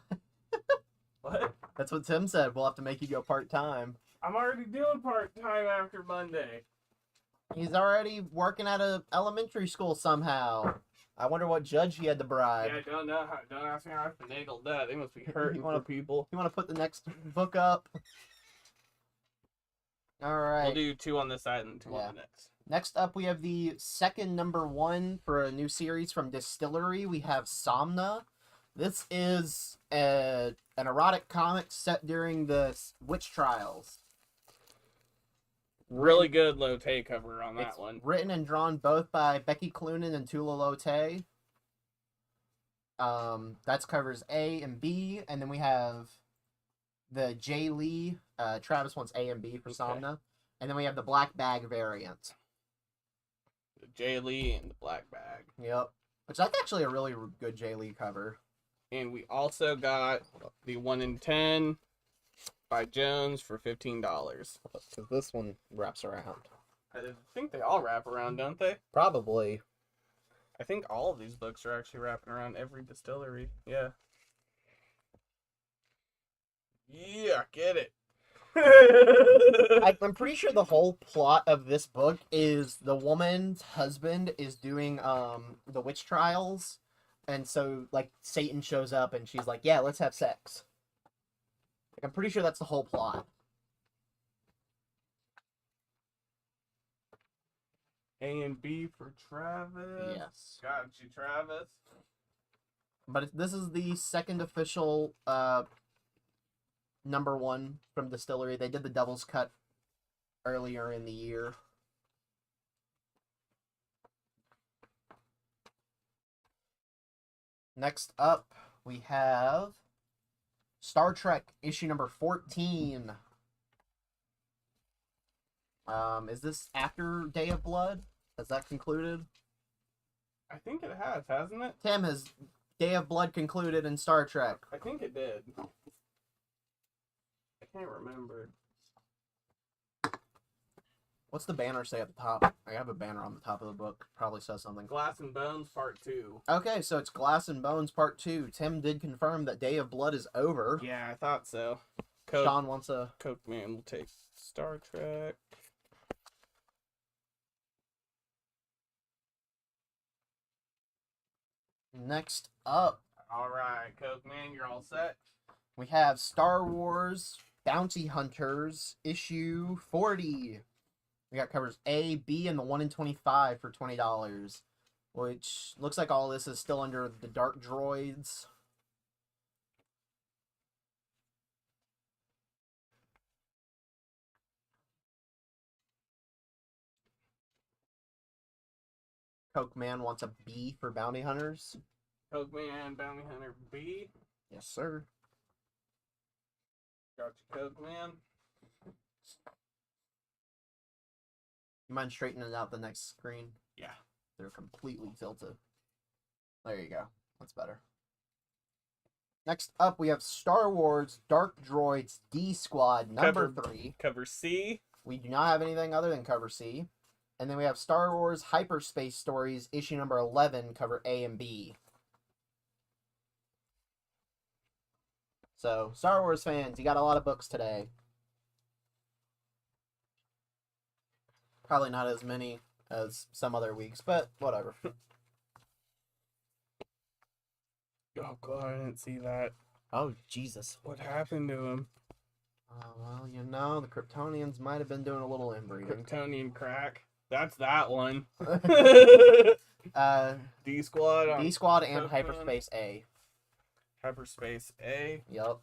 What? That's what Tim said. We'll have to make you go part-time. I'm already doing part-time after Monday. He's already working at a elementary school somehow. I wonder what judge he had to bribe. Yeah, don't ask me how I finagled that. They must be hurting for people. You want to put the next book up? Alright. We'll do 2 on this side and 2 on the next. Next up, we have the second number 1 for a new series from Distillery. We have Somna. This is an erotic comic set during the witch trials. Really good Lotte cover on that one. Written and drawn both by Becky Cloonan and Tula Lotte. That's covers A and B, and then we have the Jay Lee. Travis wants A and B for Somna, and then we have the Black Bag variant. The Jay Lee and the Black Bag. Yep, which is actually a really good Jay Lee cover. And we also got the 1 in 10 by Jones for $15. Because this one wraps around. I think they all wrap around, don't they? Probably. I think all of these books are actually wrapping around every distillery. Yeah. Yeah, get it. I'm pretty sure the whole plot of this book is the woman's husband is doing the witch trials, and so like Satan shows up and she's like, yeah, let's have sex. Like, I'm pretty sure that's the whole plot. A and B for Travis. Yes. Got you, Travis. But this is the second official number 1 from Distillery. They did the Devil's Cut earlier in the year. Next up, we have Star Trek issue number 14. Is this after Day of Blood? Has that concluded? I think it has, hasn't it? Tim, has Day of Blood concluded in Star Trek? I think it did. I can't remember. What's the banner say at the top? I have a banner on the top of the book. Probably says something. Glass and Bones Part 2. Okay, so it's Glass and Bones Part 2. Tim did confirm that Day of Blood is over. Yeah, I thought so. Sean wants a... Coke Man will take Star Trek. Next up, All right, Coke Man, you're all set. we have Star Wars Bounty Hunters issue 40. We got covers A, B, and the 1 in 25 for $20, which looks like all this is still under the Dark Droids. Coke Man wants a B for Bounty Hunters. Coke Man, Bounty Hunter B. Yes, sir. Got your Coke Man. You mind straightening out the next screen? Yeah. They're completely tilted. There you go. That's better. Next up, we have Star Wars Dark Droids D Squad number 3. Cover C. We do not have anything other than cover C. And then we have Star Wars Hyperspace Stories issue number 11, cover A and B. So, Star Wars fans, you got a lot of books today. Probably not as many as some other weeks, but whatever. Oh, God, I didn't see that. Oh, Jesus. What happened to him? Well, you know, the Kryptonians might have been doing a little inbreeding. Kryptonian crack. That's that one. D Squad. D Squad and Coke Hyperspace A. Hyperspace A. Yup.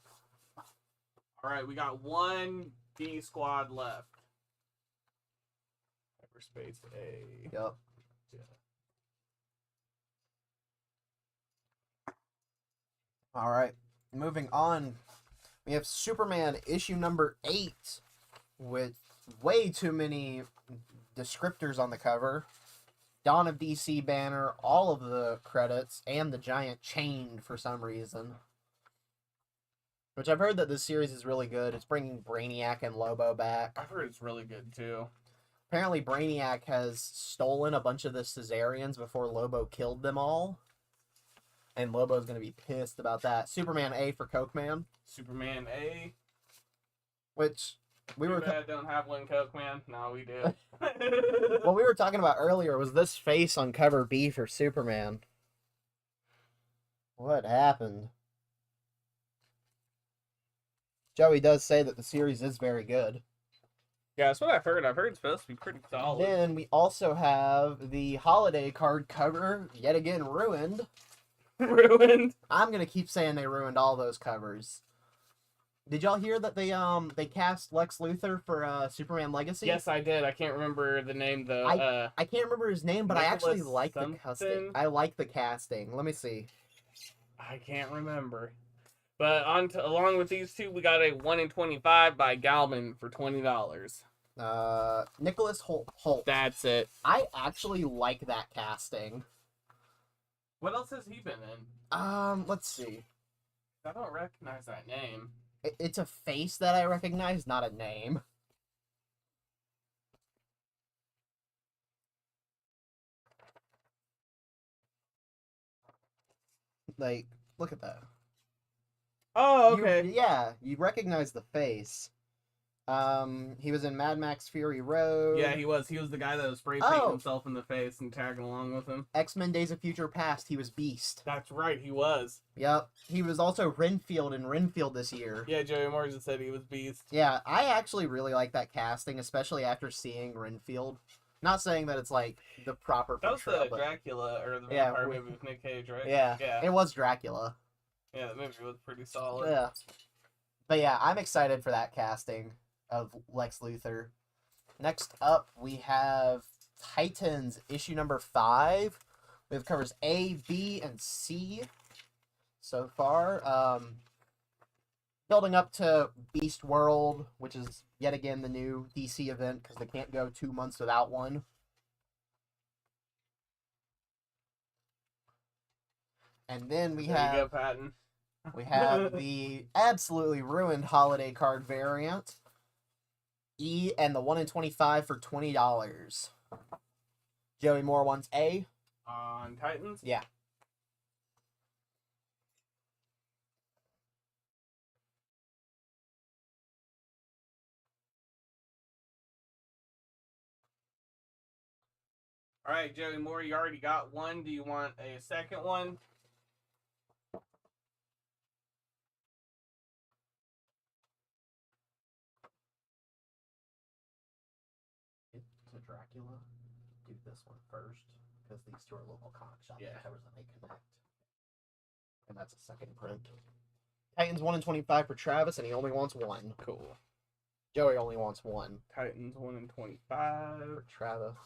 All right, we got one D Squad left. Hyperspace A. Yup. Yeah. All right. Moving on. We have Superman issue number 8 with way too many descriptors on the cover. Dawn of DC banner, all of the credits, and the giant chain for some reason. Which I've heard that this series is really good. It's bringing Brainiac and Lobo back. I've heard it's really good too. Apparently Brainiac has stolen a bunch of the Caesarians before Lobo killed them all. And Lobo's going to be pissed about that. Superman A for Coke Man. Superman A. Which we were... don't have one Coke Man. No, we do. What we were talking about earlier was this face on cover B for Superman. What happened? Joey does say that the series is very good. Yeah, that's what I've heard. I've heard it's supposed to be pretty solid. Then we also have the holiday card cover, yet again ruined. Ruined? I'm going to keep saying they ruined all those covers. Did y'all hear that they cast Lex Luthor for Superman Legacy? Yes, I did. I can't remember the name though. I can't remember his name, but I actually like the something? casting. I like the casting. Let me see. I can't remember. But along with these two, we got a 1 in 25 by Galman for $20. Nicholas Holt. That's it. I actually like that casting. What else has he been in? Let's see. I don't recognize that name. It's a face that I recognize, not a name. Like, look at that. Oh, okay. You recognize the face. He was in Mad Max Fury Road. Yeah, he was. He was the guy that was spray painting himself in the face and tagging along with him. X-Men Days of Future Past, he was Beast. That's right, he was. Yep. He was also Renfield in Renfield this year. Yeah, Joey Morrison said he was Beast. Yeah, I actually really like that casting, especially after seeing Renfield. Not saying that it's like the proper portrayal. That was the Dracula or the vampire movie with Nick Cage, right? Yeah. Yeah. It was Dracula. Yeah, the movie was pretty solid. Yeah. But yeah, I'm excited for that casting of Lex Luthor. Next up, we have Titans issue number 5. We have covers A, B, and C so far. Building up to Beast World, which is yet again the new DC event because they can't go 2 months without one. And then we There you go, Patton. We have the absolutely ruined holiday card variant. E and the 1 in 25 for $20. Joey Moore wants A. On Titans? Yeah. All right, Joey Moore, you already got one. Do you want a second one? To Dracula, do this one first because these two are local comic shop covers that may connect, and that's a second print. Titans 1 in 25 for Travis, and he only wants one. Cool. Joey only wants one. Titans 1 in 25 for Travis.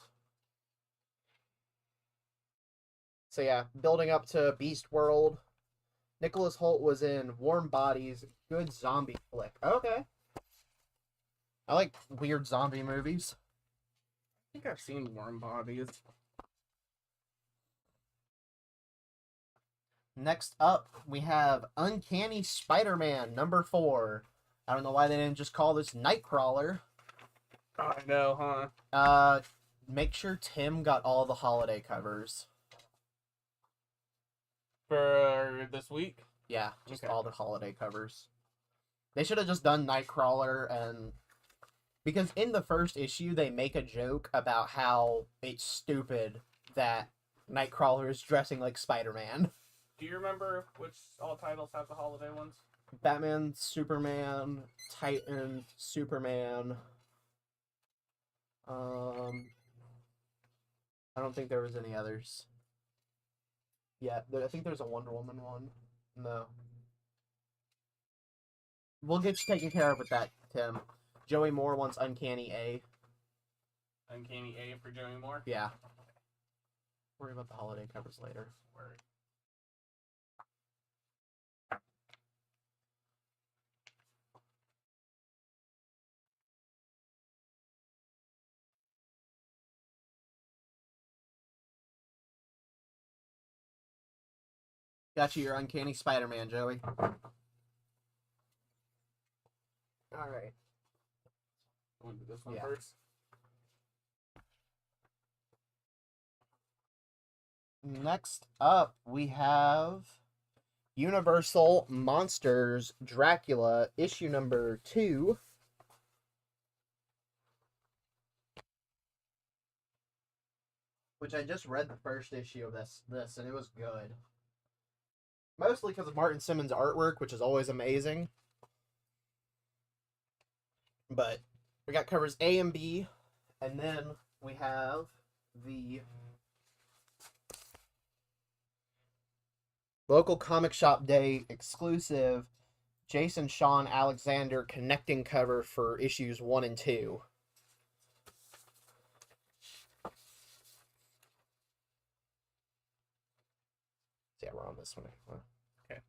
So yeah, building up to Beast World. Nicholas Hoult was in Warm Bodies, good zombie flick. Okay. I like weird zombie movies. I think I've seen Warm Bodies. Next up, we have Uncanny Spider-Man number 4. I don't know why they didn't just call this Nightcrawler. I know, huh? Make sure Tim got all the holiday covers. For this week? Yeah, just all the holiday covers. They should have just done Nightcrawler, and because in the first issue they make a joke about how it's stupid that Nightcrawler is dressing like Spider-Man. Do you remember which all titles have the holiday ones? Batman, Superman, Titan, Superman. I don't think there was any others. Yeah, I think there's a Wonder Woman one. No. We'll get you taken care of with that, Tim. Joey Moore wants Uncanny A. Uncanny A for Joey Moore? Yeah. Worry about the holiday covers later. Word. Got you your Uncanny Spider-Man, Joey. Alright. Want to do this one Yeah. first? Next up, we have Universal Monsters Dracula, issue number 2. Which I just read the first issue of this and it was good. Mostly because of Martin Simmons' artwork, which is always amazing. But we got covers A and B, and then we have the local comic shop day exclusive Jason Sean Alexander connecting cover for issues 1 and 2. Yeah, we're on this one. Okay.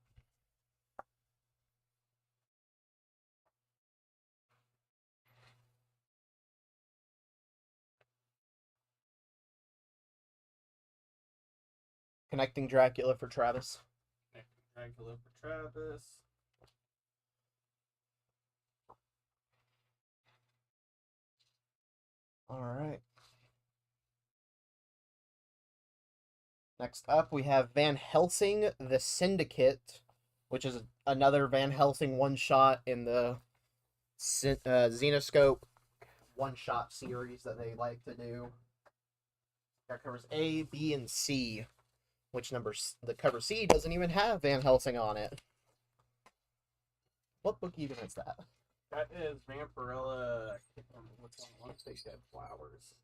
Connecting Dracula for Travis. Dracula for Travis. Alright. Next up, we have Van Helsing, The Syndicate, which is another Van Helsing one-shot in the Xenoscope one-shot series that they like to do. That covers A, B, and C. Which the cover C doesn't even have Van Helsing on it. What book even is that? That is Vampirella. I can't remember what's on. I want to say Dead Flowers.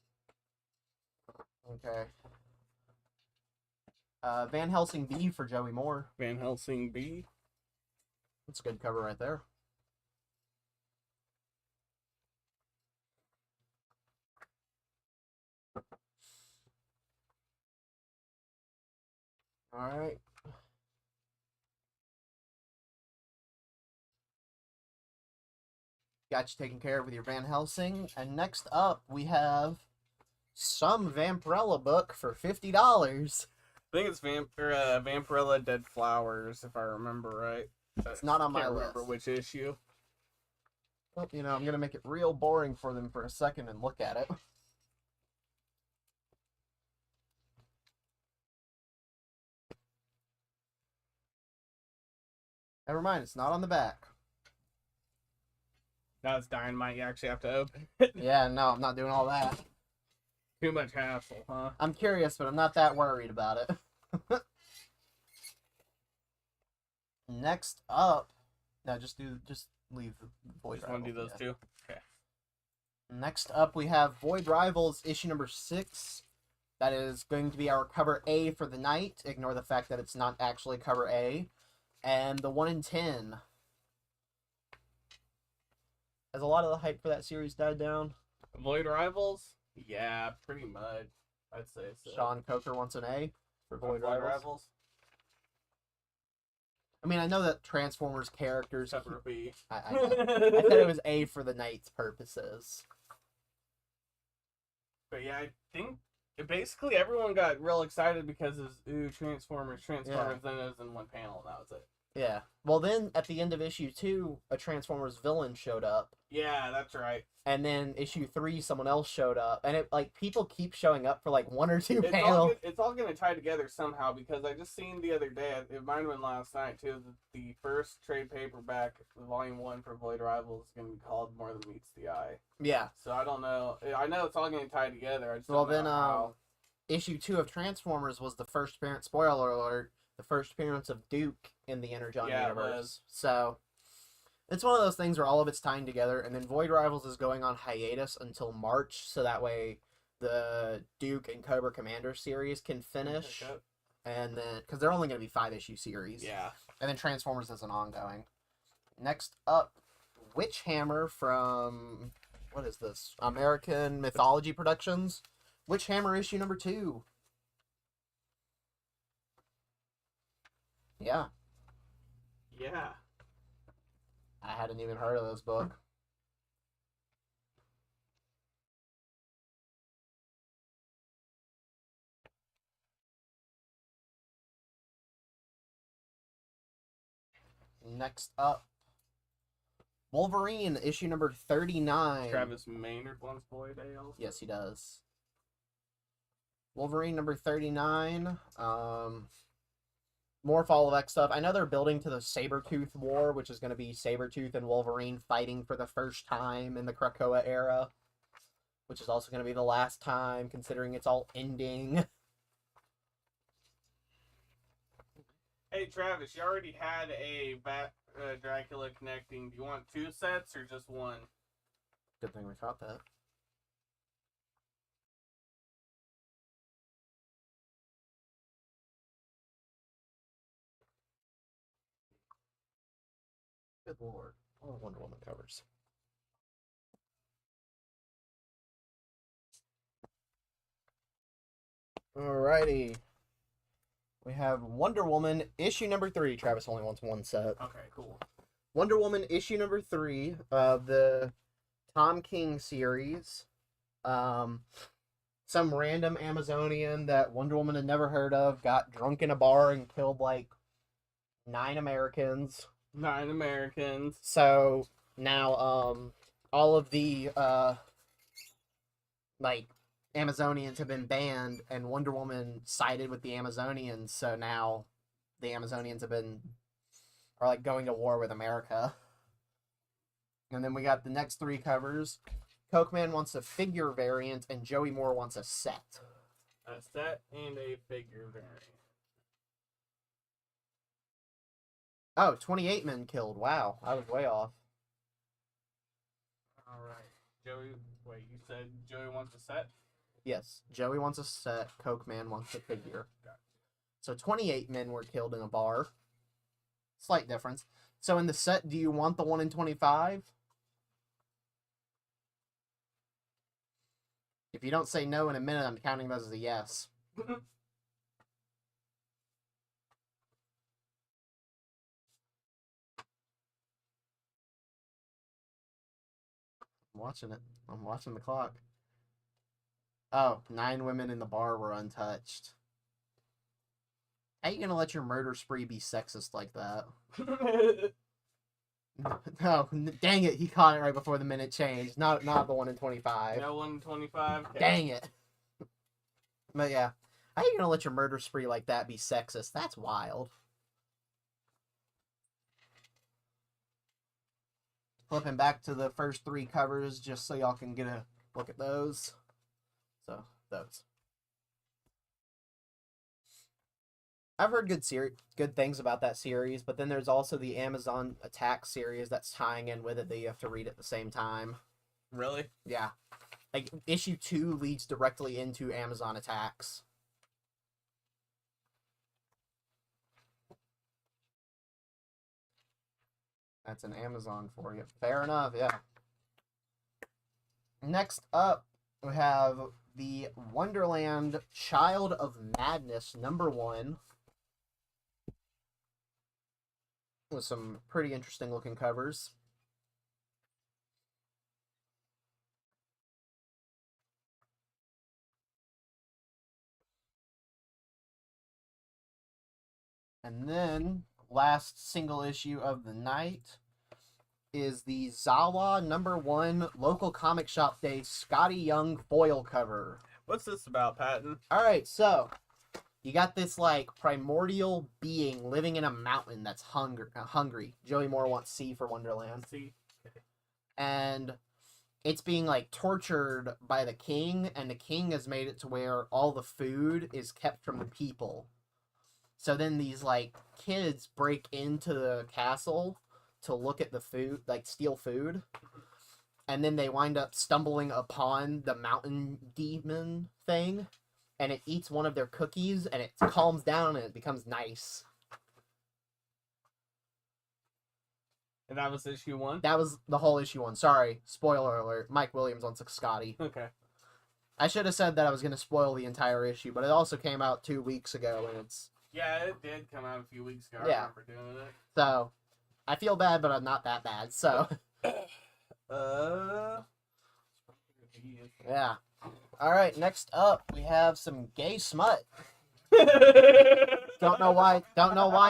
Okay. Van Helsing B for Joey Moore. Van Helsing B. That's a good cover right there. Alright. Got you taken care of with your Van Helsing. And next up, we have some Vampirella book for $50. I think it's Vampirella Dead Flowers, if I remember right. It's not on my Can't list. remember which issue. Well, you know, I'm going to make it real boring for them for a second and look at it. Never mind, it's not on the back. Now it's Dynamite. You actually have to open it. Yeah, no, I'm not doing all that. Too much hassle, huh? I'm curious, but I'm not that worried about it. Next up, no, just leave Void Just want to Rivals. do those Yeah. two? Okay. Next up, we have Void Rivals issue number 6. That is going to be our cover A for the night. Ignore the fact that it's not actually cover A. And the 1 in 10. Has a lot of the hype for that series died down? Void Rivals? Yeah, pretty much. I'd say so. Sean Coker wants an A for Void Void Rivals. Rivals? I mean, I know that Transformers characters... Cover B. I know. I said it was A for the night's purposes. But yeah, I think basically everyone got real excited because of Transformers, then it was in one panel, and that was it. Yeah. Well, then, at the end of issue 2, a Transformers villain showed up. Yeah, that's right. And then issue 3, someone else showed up. And people keep showing up for 1 or 2 It's panels. It's all going to tie together somehow, because I just seen the other day, it might have been last night too, the first trade paperback, volume 1 for Void Rivals is going to be called More Than Meets the Eye. Yeah. So I don't know. I know it's all going to tie together. I just Well, don't know then, how. issue 2 of Transformers was the first appearance, spoiler alert, the first appearance of Duke in the Energon universe. So, it's one of those things where all of it's tying together, and then Void Rivals is going on hiatus until March, so that way the Duke and Cobra Commander series can finish. And then, because they're only going to be 5-issue series. Yeah. And then Transformers is an ongoing. Next up, Witch Hammer from, what is this? American Mythology Productions. Witch Hammer issue number 2. Yeah. Yeah. I hadn't even heard of this book. Next up, Wolverine issue number 39. Travis Maynard wants Void Ale. Yes, he does. Wolverine number 39. More Fall of X stuff. I know they're building to the Sabretooth War, which is going to be Sabretooth and Wolverine fighting for the first time in the Krakoa era, which is also going to be the last time, considering it's all ending. Hey, Travis, you already had a Dracula connecting. Do you want 2 sets or just 1? Good thing we caught that. Good lord. All the Wonder Woman covers. Alrighty. We have Wonder Woman issue number 3. Travis only wants 1 set. Okay, cool. Wonder Woman issue number 3 of the Tom King series. Some random Amazonian that Wonder Woman had never heard of got drunk in a bar and killed 9 Americans. 9 Americans. So now all of the Amazonians have been banned, and Wonder Woman sided with the Amazonians, so now the Amazonians are going to war with America. And then we got the next 3 covers. Cokeman wants a figure variant, and Joey Moore wants a set. A set and a figure variant. Oh, 28 men killed. Wow, I was way off. Alright. Joey, wait, you said Joey wants a set? Yes, Joey wants a set, Cokeman wants a figure. Gotcha. So 28 men were killed in a bar. Slight difference. So in the set, do you want the 1 in 25? If you don't say no in a minute, I'm counting those as a yes. I'm watching it. I'm watching the clock. Oh, 9 women in the bar were untouched. How you gonna let your murder spree be sexist like that? No, dang it, he caught it right before the minute changed. Not the 1 in 25. No 1 in 25? Okay. Dang it. But yeah, how you gonna let your murder spree like that be sexist? That's wild. Flipping back to the first 3 covers just so y'all can get a look at those. So, those. I've heard good things about that series, but then there's also the Amazon Attack series that's tying in with it that you have to read at the same time. Really? Yeah. Like, issue 2 leads directly into Amazon Attacks. That's an Amazon for you. Fair enough, yeah. Next up, we have the Wonderland Child of Madness #1. With some pretty interesting looking covers. And then, last single issue of the night is the Zawa #1 Local Comic Shop Day Scotty Young foil cover. What's this about, Patton? Alright, so you got this, like, primordial being living in a mountain that's hungry. Joey Moore wants C for Wonderland. See. And it's being, like, tortured by the king, and the king has made it to where all the food is kept from the people. So then these, like, kids break into the castle to look at the food, like, steal food. And then they wind up stumbling upon the mountain demon thing. And it eats one of their cookies, and it calms down, and it becomes nice. And that was issue 1? That was the whole issue 1. Sorry. Spoiler alert. Mike Williams wants a Scotty. Okay. I should have said that I was going to spoil the entire issue, but it also came out 2 weeks ago, and it's... Yeah, it did come out a few weeks ago. Yeah. I remember doing it. So, I feel bad, but I'm not that bad, so... Yeah. Alright, next up, we have some gay smut. Don't know why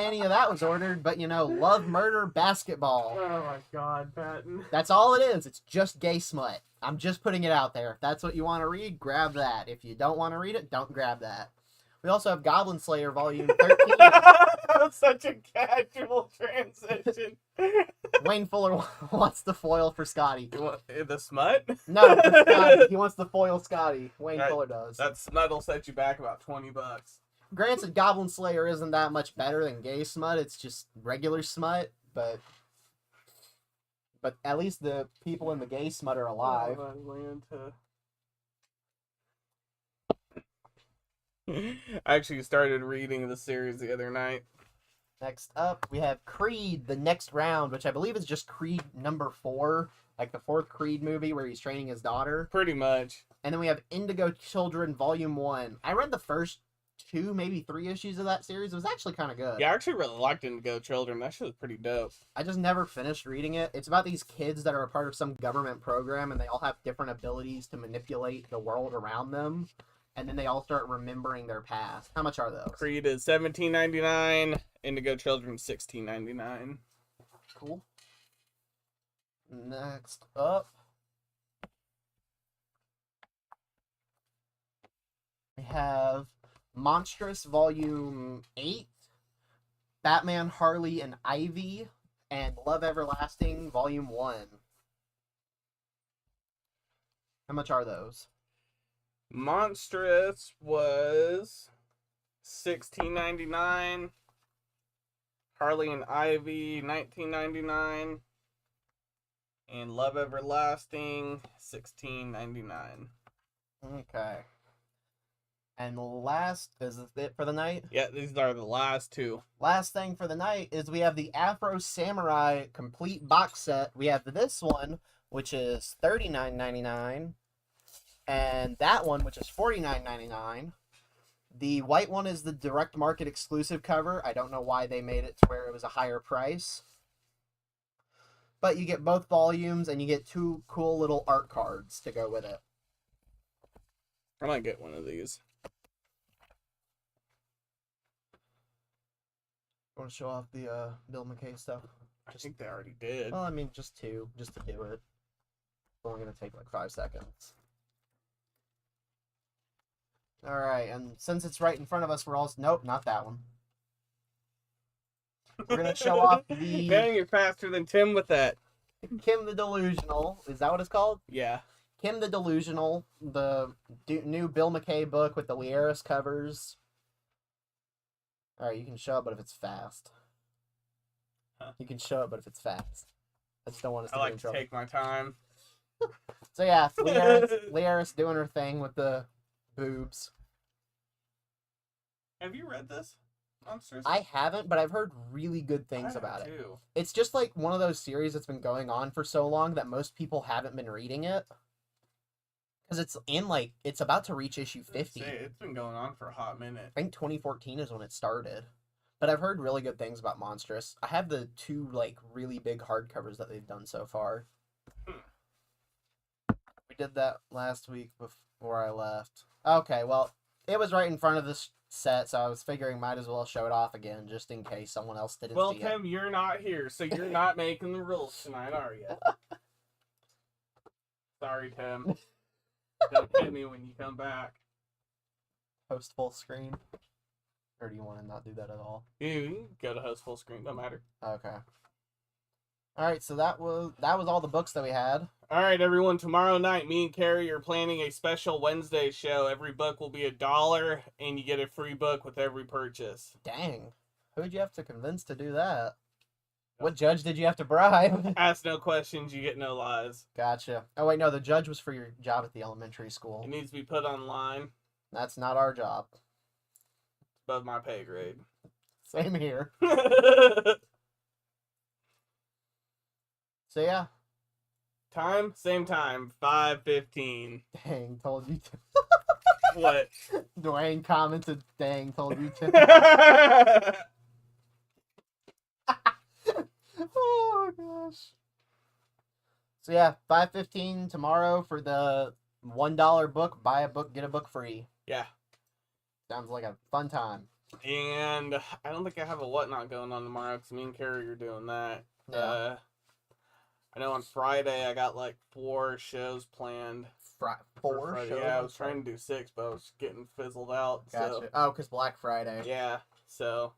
any of that was ordered, but, you know, Love, Murder, Basketball. Oh my god, Patton. That's all it is. It's just gay smut. I'm just putting it out there. If that's what you want to read, grab that. If you don't want to read it, don't grab that. We also have Goblin Slayer Volume 13. That was such a casual transition. Wayne Fuller wants the foil for Scotty. You want the smut? No, for Scotty. He wants the foil Scotty. Wayne Right. Fuller does. That smut will set you back about $20. Granted, Goblin Slayer isn't that much better than gay smut. It's just regular smut, but at least the people in the gay smut are alive. I actually started reading the series the other night. Next up, we have Creed, the next round, which I believe is just Creed #4, like the 4th Creed movie where he's training his daughter. Pretty much. And then we have Indigo Children Volume 1. I read the first 2, maybe 3 issues of that series. It was actually kind of good. Yeah, I actually really liked Indigo Children. That shit was pretty dope. I just never finished reading it. It's about these kids that are a part of some government program, and they all have different abilities to manipulate the world around them. And then they all start remembering their past. How much are those? Creed is $17.99. Indigo Children $16.99. Cool. Next up, we have Monstrous Volume 8, Batman, Harley, and Ivy, and Love Everlasting Volume 1. How much are those? Monstrous was $16.99. Harley and Ivy $19.99. And Love Everlasting $16.99. Okay. And last, is this it for the night? Yeah, these are the last 2. Last thing for the night is we have the Afro Samurai complete box set. We have this one, which is $39.99. And that one, which is $49.99. The white one is the direct market exclusive cover. I don't know why they made it to where it was a higher price. But you get both volumes, and you get 2 cool little art cards to go with it. I might get one of these. Want to show off the Bill McKay stuff? I think they already did. Well, I mean, just 2, just to do it. It's only going to take like 5 seconds. Alright, and since it's right in front of us, we're all... Nope, not that one. We're going to show off the... Dang, you're faster than Tim with that. Kim the Delusional. Is that what it's called? Yeah. Kim the Delusional, the new Bill McKay book with the Lieris covers. Alright, you can show it, but if it's fast. Huh. You can show it, but if it's fast. I just don't want us to I get in like to trouble. take my time. So yeah, Lieris doing her thing with the boobs. Have you read this, Monsters? I haven't, but I've heard really good things about it. Too. It's just like one of those series that's been going on for so long that most people haven't been reading it. Because it's about to reach issue 50. It's been going on for a hot minute. I think 2014 is when it started. But I've heard really good things about Monstrous. I have the 2 really big hardcovers that they've done so far. We did that last week before I left. Okay, well, it was right in front of this set, so I was figuring might as well show it off again just in case someone else didn't see it. Well, Tim, you're not here, so you're not making the rules tonight, are you? Sorry, Tim. Don't hit me when you come back. Host full screen? Or do you want to not do that at all? You can go to host full screen, don't matter. Okay. Alright, so that was all the books that we had. Alright, everyone, tomorrow night, me and Carrie are planning a special Wednesday show. Every book will be $1, and you get a free book with every purchase. Dang. Who'd you have to convince to do that? What judge did you have to bribe? Ask no questions, you get no lies. Gotcha. Oh, wait, no, the judge was for your job at the elementary school. It needs to be put online. That's not our job. Above my pay grade. Same here. So, yeah. Time? Same time. 5:15. Dang, told you to. What? Dwayne commented, dang, told you to. Oh, gosh. So, yeah, 5:15 tomorrow for the $1 book. Buy a book, get a book free. Yeah. Sounds like a fun time. And I don't think I have a whatnot going on tomorrow because me and Carrie are doing that. Yeah. I know on Friday I got 4 shows planned. Four Friday. shows? Yeah, I was trying to do 6, but I was getting fizzled out. Gotcha. So. Oh, because Black Friday. Yeah, so.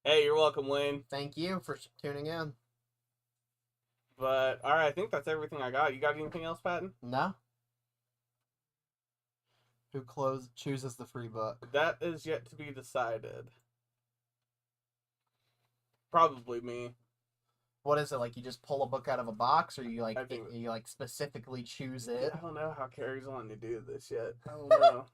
Hey, you're welcome, Wayne. Thank you for tuning in. But, alright, I think that's everything I got. You got anything else, Patton? No? Who chooses the free book? That is yet to be decided. Probably me. What is it, you just pull a book out of a box, or you think- you specifically choose it? I don't know how Carrie's wanting to do this yet. I don't know.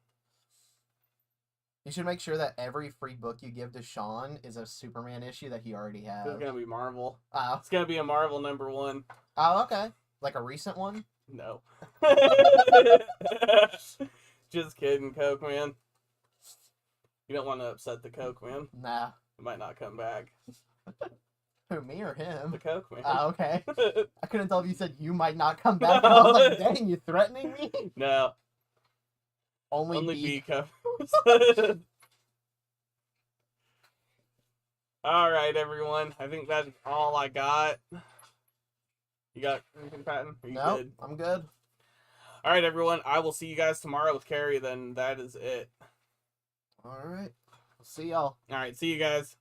You should make sure that every free book you give to Sean is a Superman issue that he already has. It's gonna be Marvel. Oh. It's gonna be a Marvel #1. Oh, okay. Like a recent one? No. Just kidding, Coke Man. You don't want to upset the Coke Man. Nah. It might not come back. Who, me or him? The Coke Man. Oh, okay. I couldn't tell if you said you might not come back. And I was like, dang, you threatening me? No. Only B B. covers. Alright, everyone. I think that's all I got. You got anything, Patton? Are you No, good? I'm good. Alright, everyone. I will see you guys tomorrow with Carrie, then that is it. All right. See y'all. Alright, see you guys.